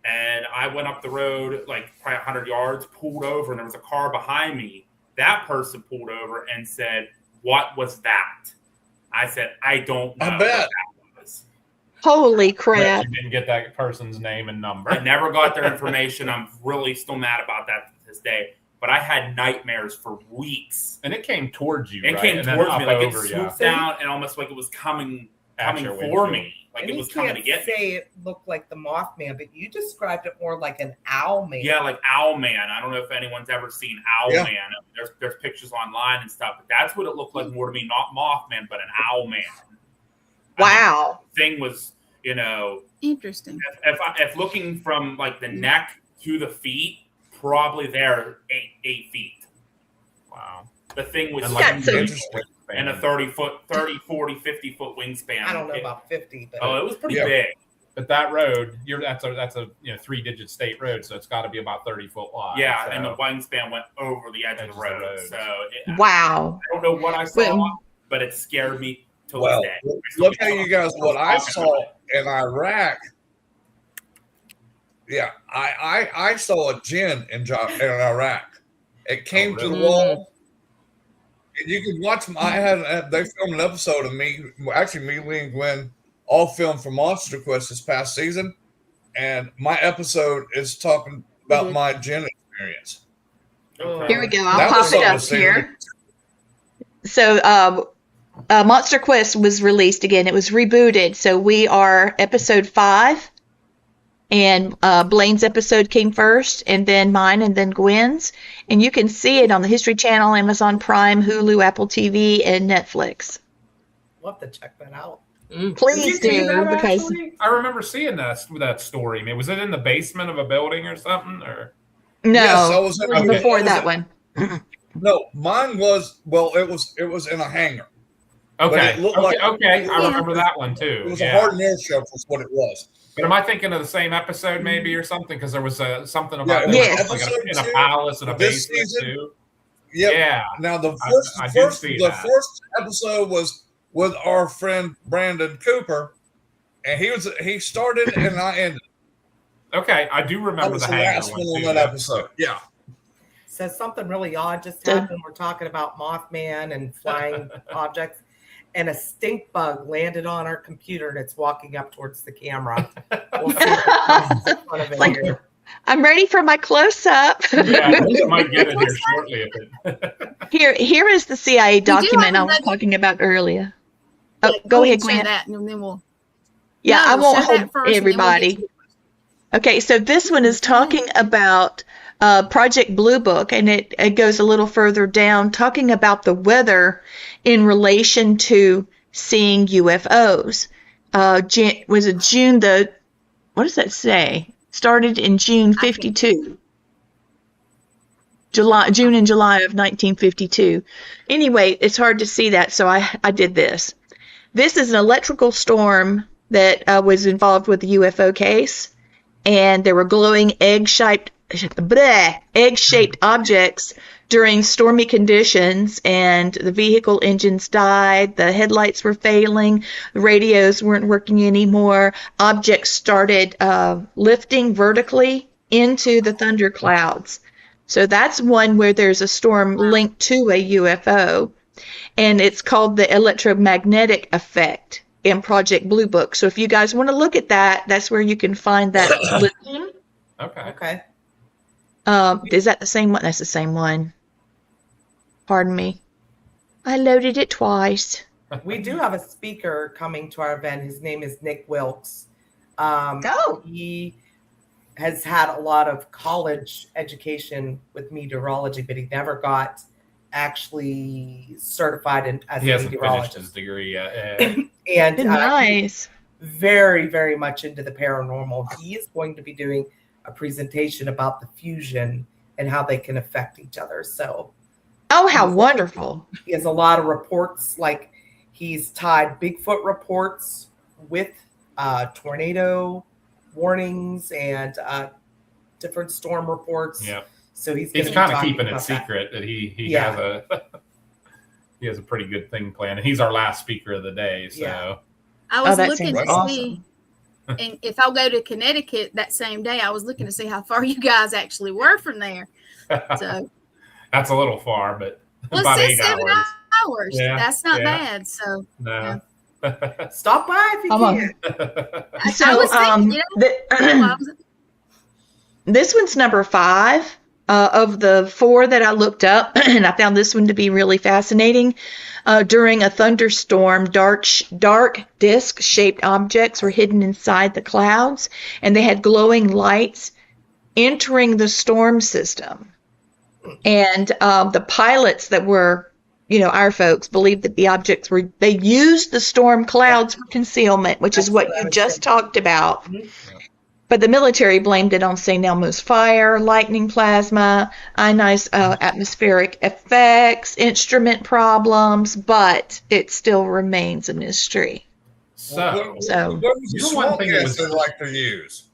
And I went up the road like probably 100 yards, pulled over, and there was a car behind me. That person pulled over and said, "What was that?" I said, "I don't know." I bet. What that was. Holy But crap. you didn't get that person's name and number. I never got their information. I'm really still mad about that to this day. But I had nightmares for weeks. And it came towards you, It right? came And then towards up me, like it over, swooped down, and almost like it was coming At your for windshield. me, like And it you was coming to can't get me. say it looked like the Mothman, but you described it more like an owl man. Yeah, like Owlman. I don't know if anyone's ever seen Owlman. Yeah. There's pictures online and stuff, but that's what it looked like more to me. Not Mothman, but an Owlman. Wow. The thing was, you know, Interesting. if looking from like the neck to the feet, probably there 8 feet. Wow. The thing was And like That's so- Interesting. and a 30, 40, 50 foot wingspan. I don't know about 50, but Oh, it was pretty Yeah. big. But that road, that's a 3-digit state road, so it's got to be about 30 foot wide. Yeah, so. and the wingspan went over the edge of the road. So Wow. I don't know what I saw, Well- but it scared me to Well, this day. let me tell you guys what I saw in Iraq. Yeah, I saw a jinn in Iraq. It came to the really? wall. And you can watch. They filmed an episode of me, actually me, Lee, and Gwen, all filmed for Monster Quest this past season, and my episode is talking about my jinn experience. Okay. Here we go. That I'll was pop it something up to see. here. So, Monster Quest was released again. It was rebooted. So we are episode 5, and Blaine's episode came first, and then mine, and then Gwen's. And you can see it on the History Channel, Amazon Prime, Hulu, Apple TV, and Netflix. we'll have to check that out. Please Did you see do, that, because actually? I remember seeing that story. I mean, was it in the basement of a building or something? Or Yes, I no, was it was okay. before that one. No, mine was. Well, it was in a hangar. okay, it looked okay, like- okay. I Yeah. remember that one too. It was yeah. a hard nail show. Was what it was. But am I thinking of the same episode, maybe, or something? Because there was something Yeah, about it was Yes. like episode in a 2 palace in a of this basement season. too. Yep. Yeah. Now the I did see the that. first episode was with our friend Brandon Cooper, and he started and I ended. Okay, I do That remember was the the hangar last one one on too. that episode. Yeah. So something really odd just So- happened. We're talking about Mothman and flying objects, and a stink bug landed on our computer, and it's walking up towards the camera. We'll see what comes in front of it Like- here. I'm ready for my close-up. Yeah, we might get it here shortly. If it, Here is the CIA do have document I was another- talking about earlier. Oh, Yeah, go ahead, and Gwen. share that, and then we'll. Yeah, No, I won't share that hold first, and then we'll get everybody. to- Okay, so this one is talking about Project Blue Book, and it goes a little further down, talking about the weather in relation to seeing UFOs. Was it June what does that say? Started in June 52. June and July of 1952. Anyway, it's hard to see that, so I did this. This is an electrical storm that was involved with the UFO case, and there were glowing egg-shaped objects during stormy conditions, and the vehicle engines died, the headlights were failing, the radios weren't working anymore, objects started lifting vertically into the thunder clouds. So that's one where there's a storm linked to a UFO, and it's called the electromagnetic effect in Project Blue Book. So if you guys want to look at that, that's where you can find that listing. okay. Okay. Is that the same one? That's the same one. Pardon me. I loaded it twice. We do have a speaker coming to our event. His name is Nick Wilkes. Oh. He has had a lot of college education with meteorology, but he never got actually certified as He a hasn't finished meteorologist. his degree yet. And Nice. very, very much into the paranormal. He is going to be doing a presentation about the fusion and how they can affect each other. So Oh, how wonderful. he has a lot of reports, like he's tied Bigfoot reports with tornado warnings and different storm reports. Yeah. So he's He's gonna be kind of talking keeping it about that. secret that he Yeah. has a he has a pretty good thing planned, and he's our last speaker of the day. So Yeah. I was that looking seems to awesome. see. And if I'll go to Connecticut that same day, I was looking to see how far you guys actually were from there. So that's a little far, but well, about it says 8 7 hours. hours. Yeah, That's not yeah. bad. So No. Stop by if you Come on. can. I was thinking, this one's number 5 of the 4 that I looked up, and I found this one to be really fascinating. During a thunderstorm, dark disc-shaped objects were hidden inside the clouds, and they had glowing lights entering the storm system. And the pilots that were, our folks, believed that the objects they used the storm clouds for concealment, which is what you just talked about. But the military blamed it on St. Elmo's fire, lightning plasma, ionized atmospheric effects, instrument problems, but it still remains a mystery. So What was the swamp gas they like to use?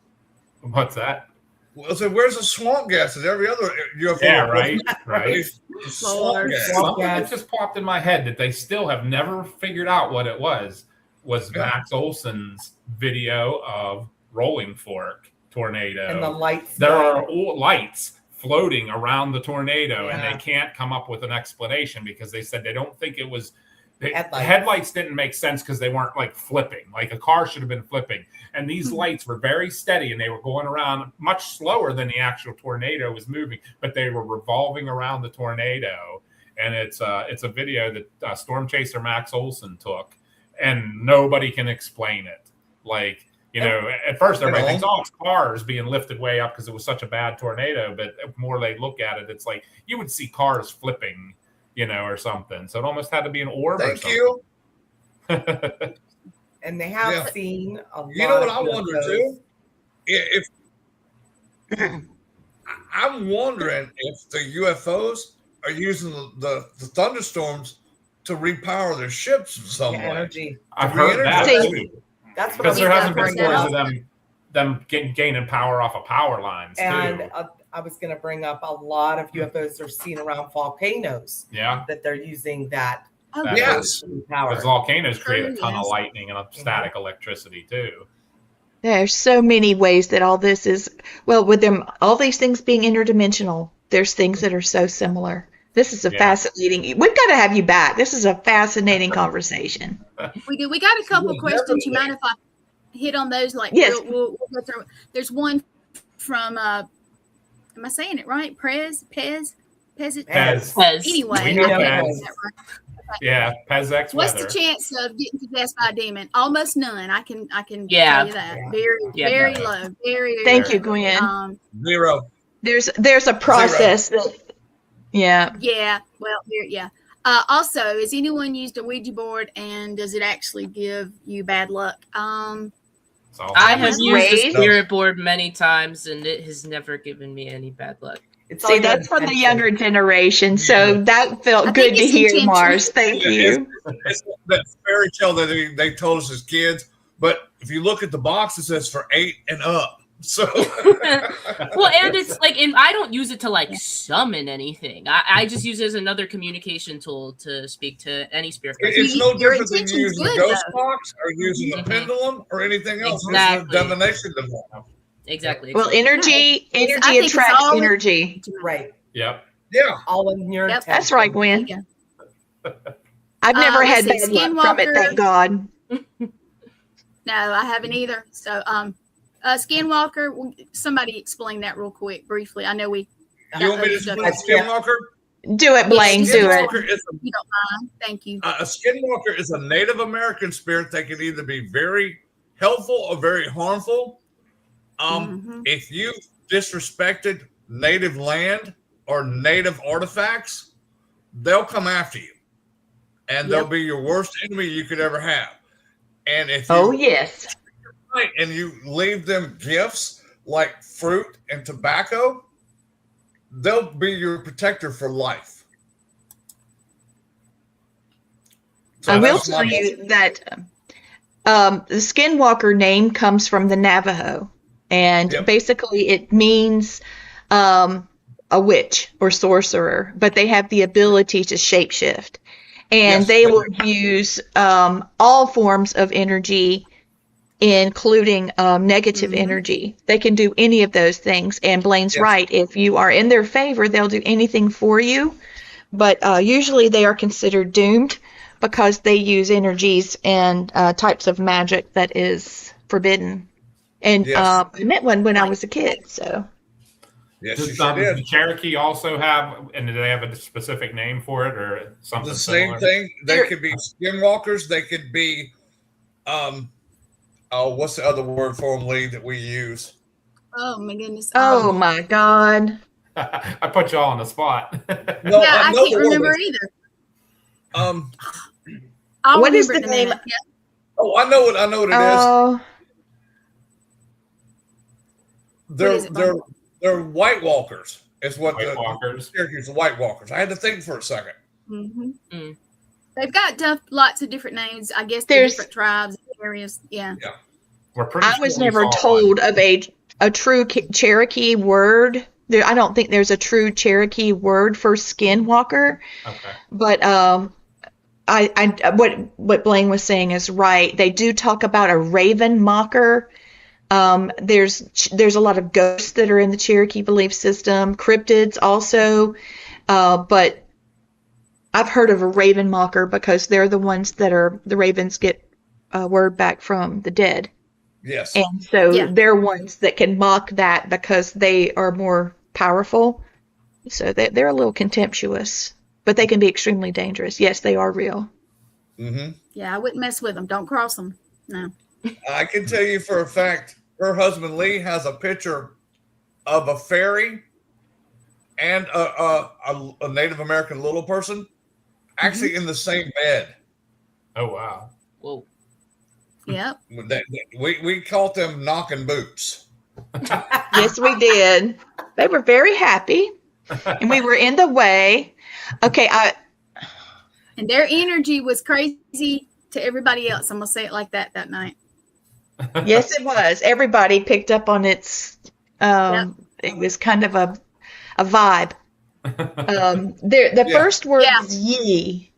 What's that? Well, so where's the swamp gas? Is every other UFO? Yeah, right. Swamp gas. Something that just popped in my head that they still have never figured out what it was Max Olson's video of Rolling Fork tornado. And the lights. There are lights floating around the tornado, and they can't come up with an explanation because they said they don't think it was. The headlights didn't make sense because they weren't like flipping. Like a car should have been flipping. And these lights were very steady, and they were going around much slower than the actual tornado was moving, but they were revolving around the tornado. And it's a video that Storm Chaser Max Olson took, and nobody can explain it. Like, at first everybody thinks, it's cars being lifted way up because it was such a bad tornado. But the more they look at it, it's like you would see cars flipping, or something. So it almost had to be an orb or something. And they have seen a lot. You know what I wonder too? If I'm wondering if the UFOs are using the thunderstorms to repower their ships in some way. Energy. I've heard that too. That's what because there hasn't been stories of them gaining power off of power lines. And too. I was going to bring up a lot of UFOs are seen around volcanoes. Yeah, that they're using that. Yes, power. Because volcanoes create a ton of lightning and static electricity too. There's so many ways that all this is, with them, all these things being interdimensional, there's things that are so similar. This is a fascinating, we've got to have you back. This is a fascinating conversation. We do. We got a couple questions. You mind if I hit on those? Like, yes. We'll go through. There's one from, am I saying it right? Pez. Anyway, we know Pez. Yeah, Pez X. What's the chance of getting possessed by a demon? Almost none. I can tell you that. Very low. Very. Thank you, Gwen. 0. There's a process that. Yeah. Yeah. Well, here. Also, has anyone used a Ouija board, and does it actually give you bad luck? I have used the spirit board many times, and it has never given me any bad luck. See, that's from the younger generation, so that felt good to hear, Marz. Thank you. It's that fairy tale that they told us as kids, but if you look at the box, it says for 8 and up. So well, and it's like, and I don't use it to like summon anything. I just use it as another communication tool to speak to any spirit. It's no different than using a ghost box or using a pendulum or anything else. Exactly. It's a divination device. Exactly. Well, energy attracts energy. Right. Yep. Yeah. All in your intention. That's right, Gwen. I've never had bad luck from it, thank God. No, I haven't either. So, Skinwalker, somebody explain that real quick, briefly. I know we. You want me to explain Skinwalker? Do it, Blaine. Do it. If you don't mind. Thank you. A Skinwalker is a Native American spirit that can either be very helpful or very harmful. If you disrespected native land or native artifacts, they'll come after you, and they'll be your worst enemy you could ever have. And if and you leave them gifts like fruit and tobacco, they'll be your protector for life. So I will tell you that the Skinwalker name comes from the Navajo. And basically it means a witch or sorcerer, but they have the ability to shapeshift. And they will use all forms of energy including negative energy. They can do any of those things. And Blaine's right. If you are in their favor, they'll do anything for you. But usually they are considered doomed because they use energies and types of magic that is forbidden. And I met one when I was a kid. So. Yes, Does the Cherokee also have, and do they have a specific name for it or something? The same thing. They could be skinwalkers. They could be, what's the other word for them, Lee, that we use? Oh my goodness. Oh my God. I put you all on the spot. No, yeah, I can't remember either. What is the name? Yeah. Oh, I know what it is. They're White Walkers. Is what White Walkers. Cherokees are White Walkers. I had to think for a second. Mm-hmm. They've got lots of different names. I guess there's different tribes, areas. Yeah. I was never told of a true Cherokee word. I don't think there's a true Cherokee word for skinwalker. Okay. But what Blaine was saying is right. They do talk about a raven mocker. There's a lot of ghosts that are in the Cherokee belief system, cryptids also, but I've heard of a raven mocker because they're the ones the ravens get word back from the dead. Yes. And so they're ones that can mock that because they are more powerful. So they're a little contemptuous, but they can be extremely dangerous. Yes, they are real. Mm-hmm. Yeah, I wouldn't mess with them. Don't cross them. No. I can tell you for a fact, her husband Lee has a picture of a fairy and a Native American little person actually in the same bed. Oh, wow. Whoa. Yep. We called them knocking boots. Yes, we did. They were very happy, and we were in the way. Okay, and their energy was crazy to everybody else. I'm gonna say it like that night. Yes, it was. Everybody picked up on its. It was kind of a vibe. The first word is ye.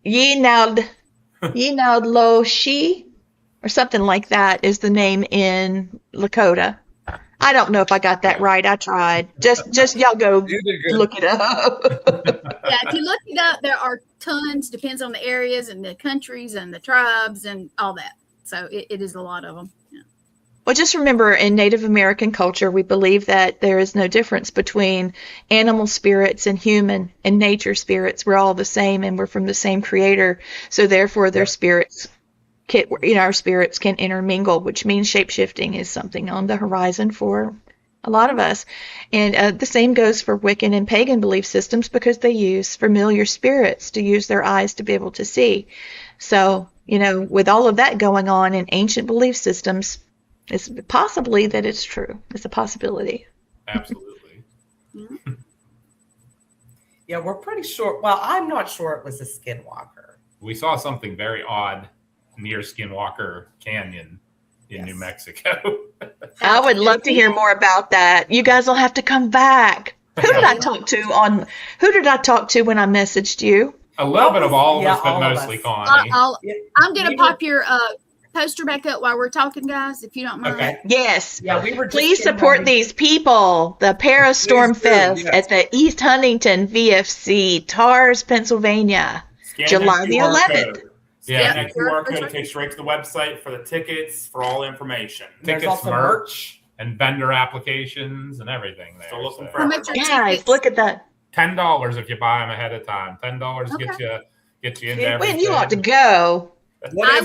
Ye nowd lo she, or something like that is the name in Lakota. I don't know if I got that right. I tried. Just y'all go look it up. Yeah, if you look it up, there are tons. Depends on the areas and the countries and the tribes and all that. So it is a lot of them. Yeah. Well, just remember, in Native American culture, we believe that there is no difference between animal spirits and human and nature spirits. We're all the same, and we're from the same creator. So therefore, their spirits, our spirits can intermingle, which means shape-shifting is something on the horizon for a lot of us. And the same goes for Wiccan and pagan belief systems because they use familiar spirits to use their eyes to be able to see. So, with all of that going on in ancient belief systems, it's possibly that it's true. It's a possibility. Absolutely. Yeah, we're pretty sure. Well, I'm not sure it was a skinwalker. We saw something very odd near Skinwalker Canyon in New Mexico. I would love to hear more about that. You guys will have to come back. Who did I talk to when I messaged you? A little bit of all of us, but mostly Connie. I'm going to pop your poster back up while we're talking, guys, if you don't mind. Okay. Yes. Yeah, we were. Please support these people. The Storm Fest at the East Huntington VFC, Tars, Pennsylvania, July the 11th. Yeah, and that QR code takes straight to the website for the tickets, for all information. Tickets, merch, and vendor applications and everything there. So looking for guys, look at that. $10 if you buy them ahead of time. $10 get you into everything. When you ought to go. I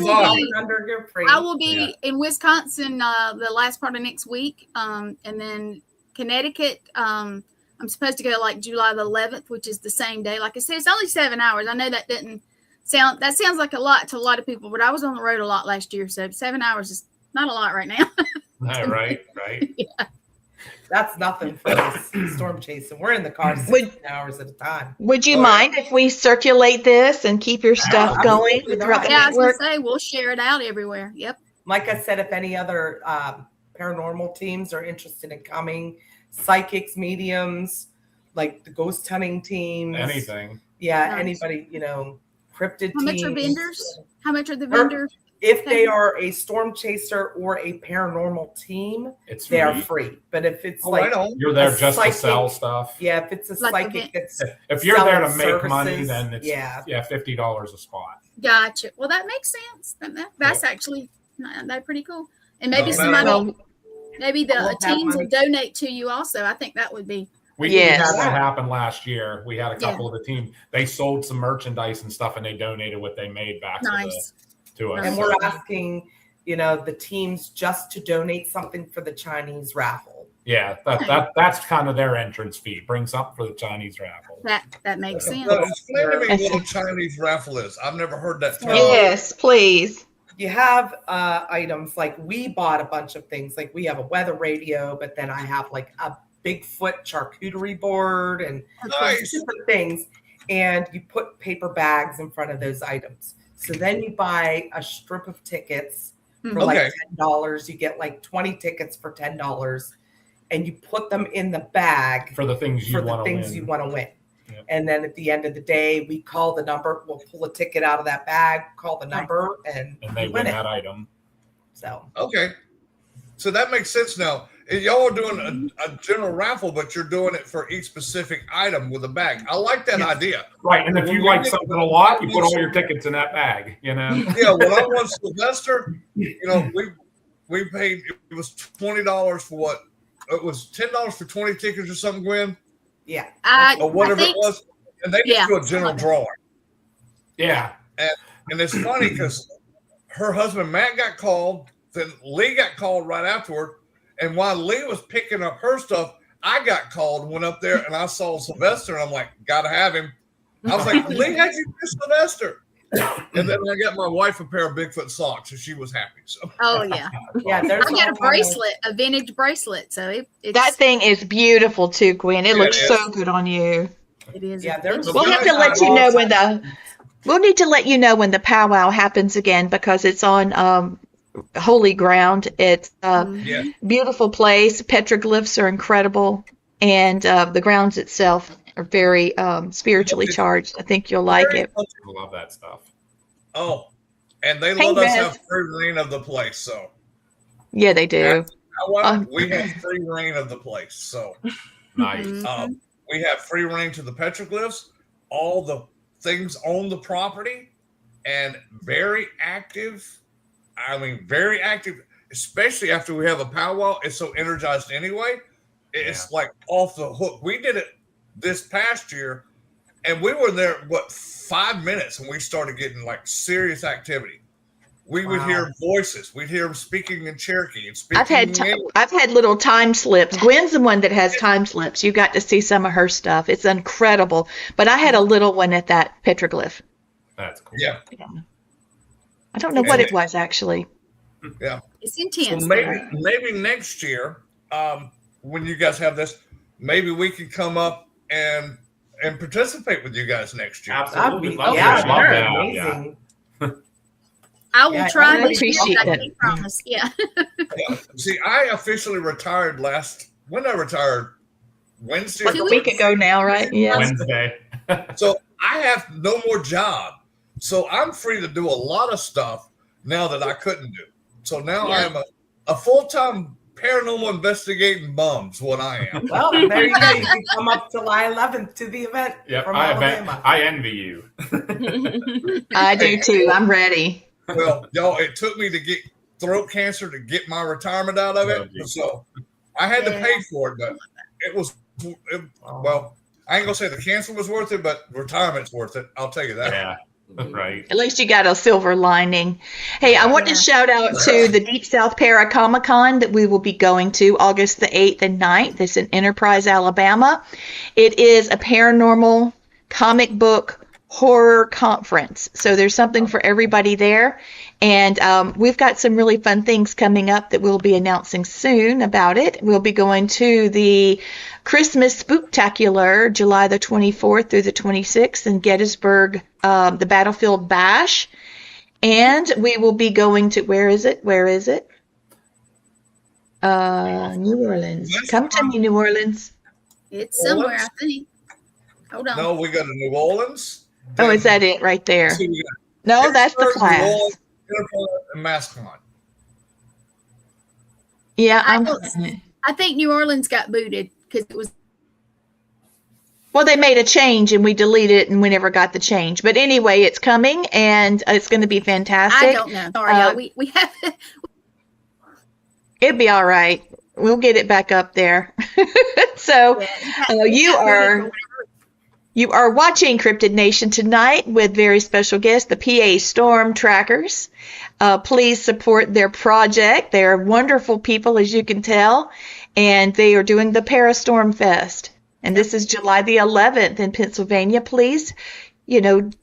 will be in Wisconsin the last part of next week, and then Connecticut. I'm supposed to go like July the 11th, which is the same day. Like I said, it's only 7 hours. I know that sounds like a lot to a lot of people, but I was on the road a lot last year, so 7 hours is not a lot right now. Right. Yeah. That's nothing for us storm chasing. We're in the car 16 hours at a time. Would you mind if we circulate this and keep your stuff going throughout the network? I was going to say, we'll share it out everywhere. Yep. Like I said, if any other paranormal teams are interested in coming, psychics, mediums, like the ghost hunting teams. Anything. Yeah, anybody, cryptid teams. How much are vendors? How much are the vendors? If they are a storm chaser or a paranormal team, they are free. But if it's you're there just psychic, to sell stuff. Yeah, if it's a psychic that's if you're there to make money, then it's $50 a spot. Gotcha. Well, that makes sense. That's actually that's pretty cool. And maybe somebody, maybe the teams will donate to you also. I think that would be. We had that happen last year. We had a couple of the team. They sold some merchandise and stuff, and they donated what they made back to us. And we're asking, the teams just to donate something for the Chinese raffle. Yeah, that's kind of their entrance fee. Bring something for the Chinese raffle. That makes sense. Explain to me what a Chinese raffle is. I've never heard that term. Yes, please. You have items like we bought a bunch of things. Like we have a weather radio, but then I have like a Bigfoot charcuterie board and different things. And you put paper bags in front of those items. So then you buy a strip of tickets for like $10. You get like 20 tickets for $10, and you put them in the bag for the things you want to win. Yep. And then at the end of the day, we call the number. We'll pull a ticket out of that bag, call the number, and they win that item. So so that makes sense now. Y'all are doing a general raffle, but you're doing it for each specific item with a bag. I like that idea. Right, and if you like something a lot, you put all your tickets in that bag, Yeah, when I won Sylvester, we paid, it was $20 for what? It was $10 for 20 tickets or something, Gwen? Yeah. Or whatever it was. And they just do a general drawing. Yeah. And it's funny because her husband, Matt, got called. Then Lee got called right afterward. And while Lee was picking up her stuff, I got called, went up there, and I saw Sylvester, and I'm like, gotta have him. I was like, Lee, how'd you miss Sylvester? And then I got my wife a pair of Bigfoot socks, and she was happy. So. Oh, yeah. I got a bracelet, a vintage bracelet. So it's that thing is beautiful too, Gwen. It looks so good on you. It is. Yeah, we'll have to let you know we'll need to let you know when the powwow happens again, because it's on holy ground. It's beautiful place. Petroglyphs are incredible, and the grounds itself are very spiritually charged. I think you'll like it. I love that stuff. Oh, and they let us have free reign of the place. So yeah, they do. We have free reign of the place. So nice. We have free reign to the petroglyphs, all the things on the property, and very active. I mean, very active, especially after we have a powwow. It's so energized anyway. It's like off the hook. We did it this past year, and we were there, 5 minutes, and we started getting like serious activity. We would hear voices. We'd hear them speaking in Cherokee and speaking I've had little time slips. Gwen's the one that has time slips. You got to see some of her stuff. It's incredible. But I had a little one at that petroglyph. That's cool. Yeah. I don't know what it was actually. Yeah. It's intense. So maybe next year, when you guys have this, maybe we can come up and participate with you guys next year. Absolutely. Amazing. I will try. I appreciate that. I promise. Yeah. See, I officially retired when I retired Wednesday. Like a week ago now, right? Yeah. Wednesday. So I have no more job. So I'm free to do a lot of stuff now that I couldn't do. So now I am a full-time paranormal investigating bums, what I am. Well, there you go. You can come up July 11th to the event from Alabama. I envy you. I do too. I'm ready. Well, y'all, it took me to get throat cancer to get my retirement out of it. So I had to pay for it, but it was, well, I ain't going to say the cancer was worth it, but retirement's worth it. I'll tell you that. Yeah. Right. At least you got a silver lining. Hey, I want to shout out to the Deep South Para Comic Con that we will be going to August the 8th and 9th. It's in Enterprise, Alabama. It is a paranormal comic book horror conference. So there's something for everybody there. And we've got some really fun things coming up that we'll be announcing soon about it. We'll be going to the Christmas Spooktacular, July the 24th through the 26th in Gettysburg, the Battlefield Bash. And we will be going to, where is it? New Orleans. Come to me, New Orleans. It's somewhere, I think. Hold on. No, we go to New Orleans. Oh, is that it right there? No, that's the Pittsburgh, New class. Orleans, Interpol, and mask on. Yeah, I think New Orleans got booted because it was. well, they made a change and we deleted it and we never got the change. But anyway, it's coming and it's going to be fantastic. I don't know. Sorry, y'all. We have. It'll be all right. We'll get it back up there. So you are watching Cryptid Nation tonight with very special guest, the PA Storm Trackerz. Please support their project. They are wonderful people, as you can tell, and they are doing the Parastorm Fest. And this is July the 11th in Pennsylvania. Please,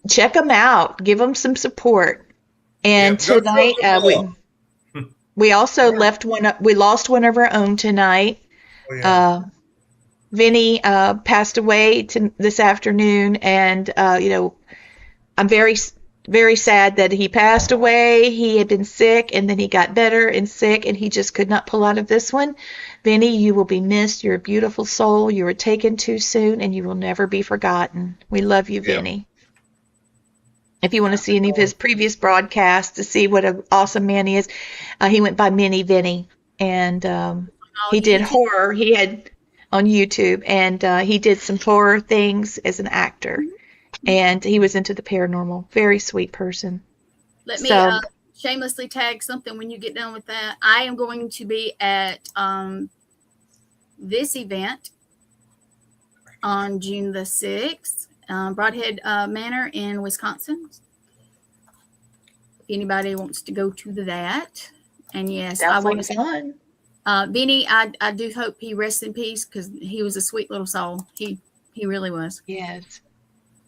check them out. Give them some support. And tonight, we also we lost one of our own tonight. Oh, yeah. Vinny passed away this afternoon, and I'm very, very sad that he passed away. He had been sick, and then he got better and sick, and he just could not pull out of this one. Vinny, you will be missed. You're a beautiful soul. You were taken too soon, and you will never be forgotten. We love you, Vinny. If you want to see any of his previous broadcasts to see what an awesome man he is, he went by Mini Vinny, and he did horror. He had on YouTube, and he did some horror things as an actor, and he was into the paranormal. Very sweet person. Let me shamelessly tag something when you get done with that. I am going to be at this event on June the 6th, Broadhead Manor in Wisconsin. If anybody wants to go to that, and yes, I want to. Fun. Vinny, I do hope he rests in peace because he was a sweet little soul. He really was. Yes.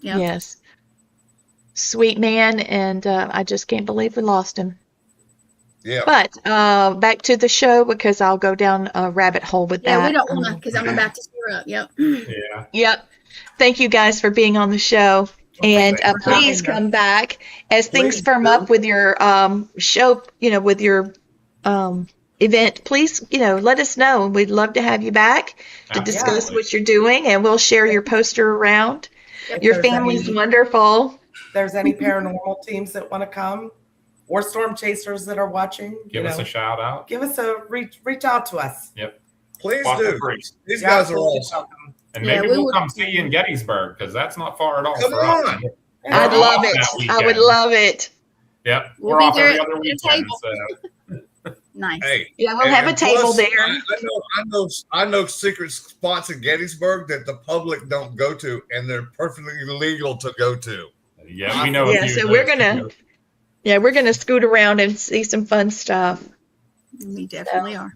Yep. Yes. Sweet man, and I just can't believe we lost him. Yeah. But back to the show because I'll go down a rabbit hole with that. Yeah, we don't want to because I'm about to screw up. Yep. Yeah. Yep. Thank you guys for being on the show. And please come back as things firm up with your show, with your event. Please, let us know. We'd love to have you back to discuss what you're doing, and we'll share your poster around. Your family's wonderful. If there's any paranormal teams that want to come, or storm chasers that are watching, give us a shout out. Give us a reach out to us. Yep. Please do. These guys are awesome. And maybe we'll come see you in Gettysburg because that's not far at all. Come on. I'd love it. I would love it. Yep. We'll We're off be there every other weekend. So. Nice. Hey, yeah, we'll have a table there. I know secret spots in Gettysburg that the public don't go to, and they're perfectly legal to go to. Yeah, we know. Yeah, so we're gonna scoot around and see some fun stuff. We definitely are.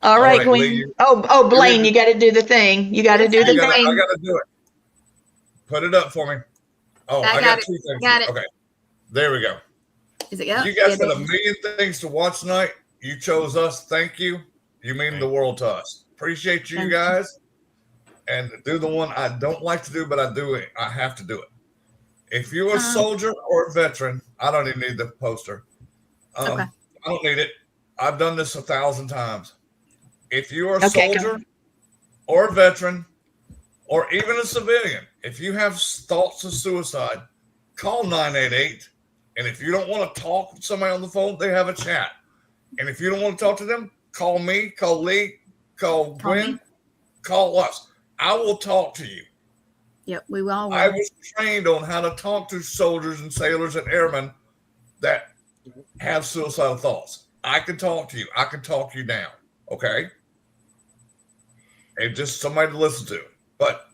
All right, Queen. Oh, Blaine, you got to do the thing. You got to do the thing. I got to do it. Put it up for me. Oh, I got 2 things. Got it. Okay, there we go. Is it up? You guys had a million things to watch tonight. You chose us. Thank you. You mean the world to us. Appreciate you guys. And do the one I don't like to do, but I do it. I have to do it. If you're a soldier or a veteran, I don't even need the poster. I don't need it. I've done this 1,000 times. If you are a soldier or a veteran or even a civilian, if you have thoughts of suicide, call 988. And if you don't want to talk to somebody on the phone, they have a chat. And if you don't want to talk to them, call me, call Lee, call Gwen, call us. I will talk to you. Yep, we will. I was trained on how to talk to soldiers and sailors and airmen that have suicidal thoughts. I can talk to you. I can talk you down. Okay? And just somebody to listen to. But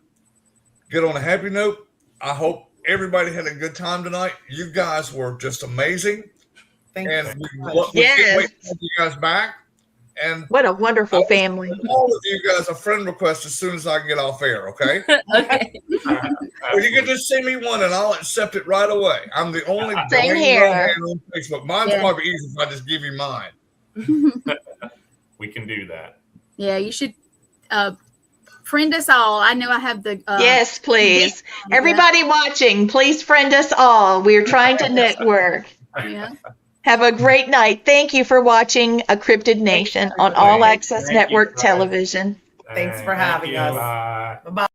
get on a happy note. I hope everybody had a good time tonight. You guys were just amazing. Thank you. And we can't wait to have you guys back. And what a wonderful family. All of you guys a friend request as soon as I get off air, okay? Okay. Or you can just send me one and I'll accept it right away. I'm the only Same here on Facebook. Mine's probably easy if I just give you mine. We can do that. Yeah, you should friend us all. I know I have the yes, please. Everybody watching, please friend us all. We're trying to network. Yeah. Have a great night. Thank you for watching A Cryptid Nation on All Access Network Television. Thanks for having us. Bye. Bye-bye.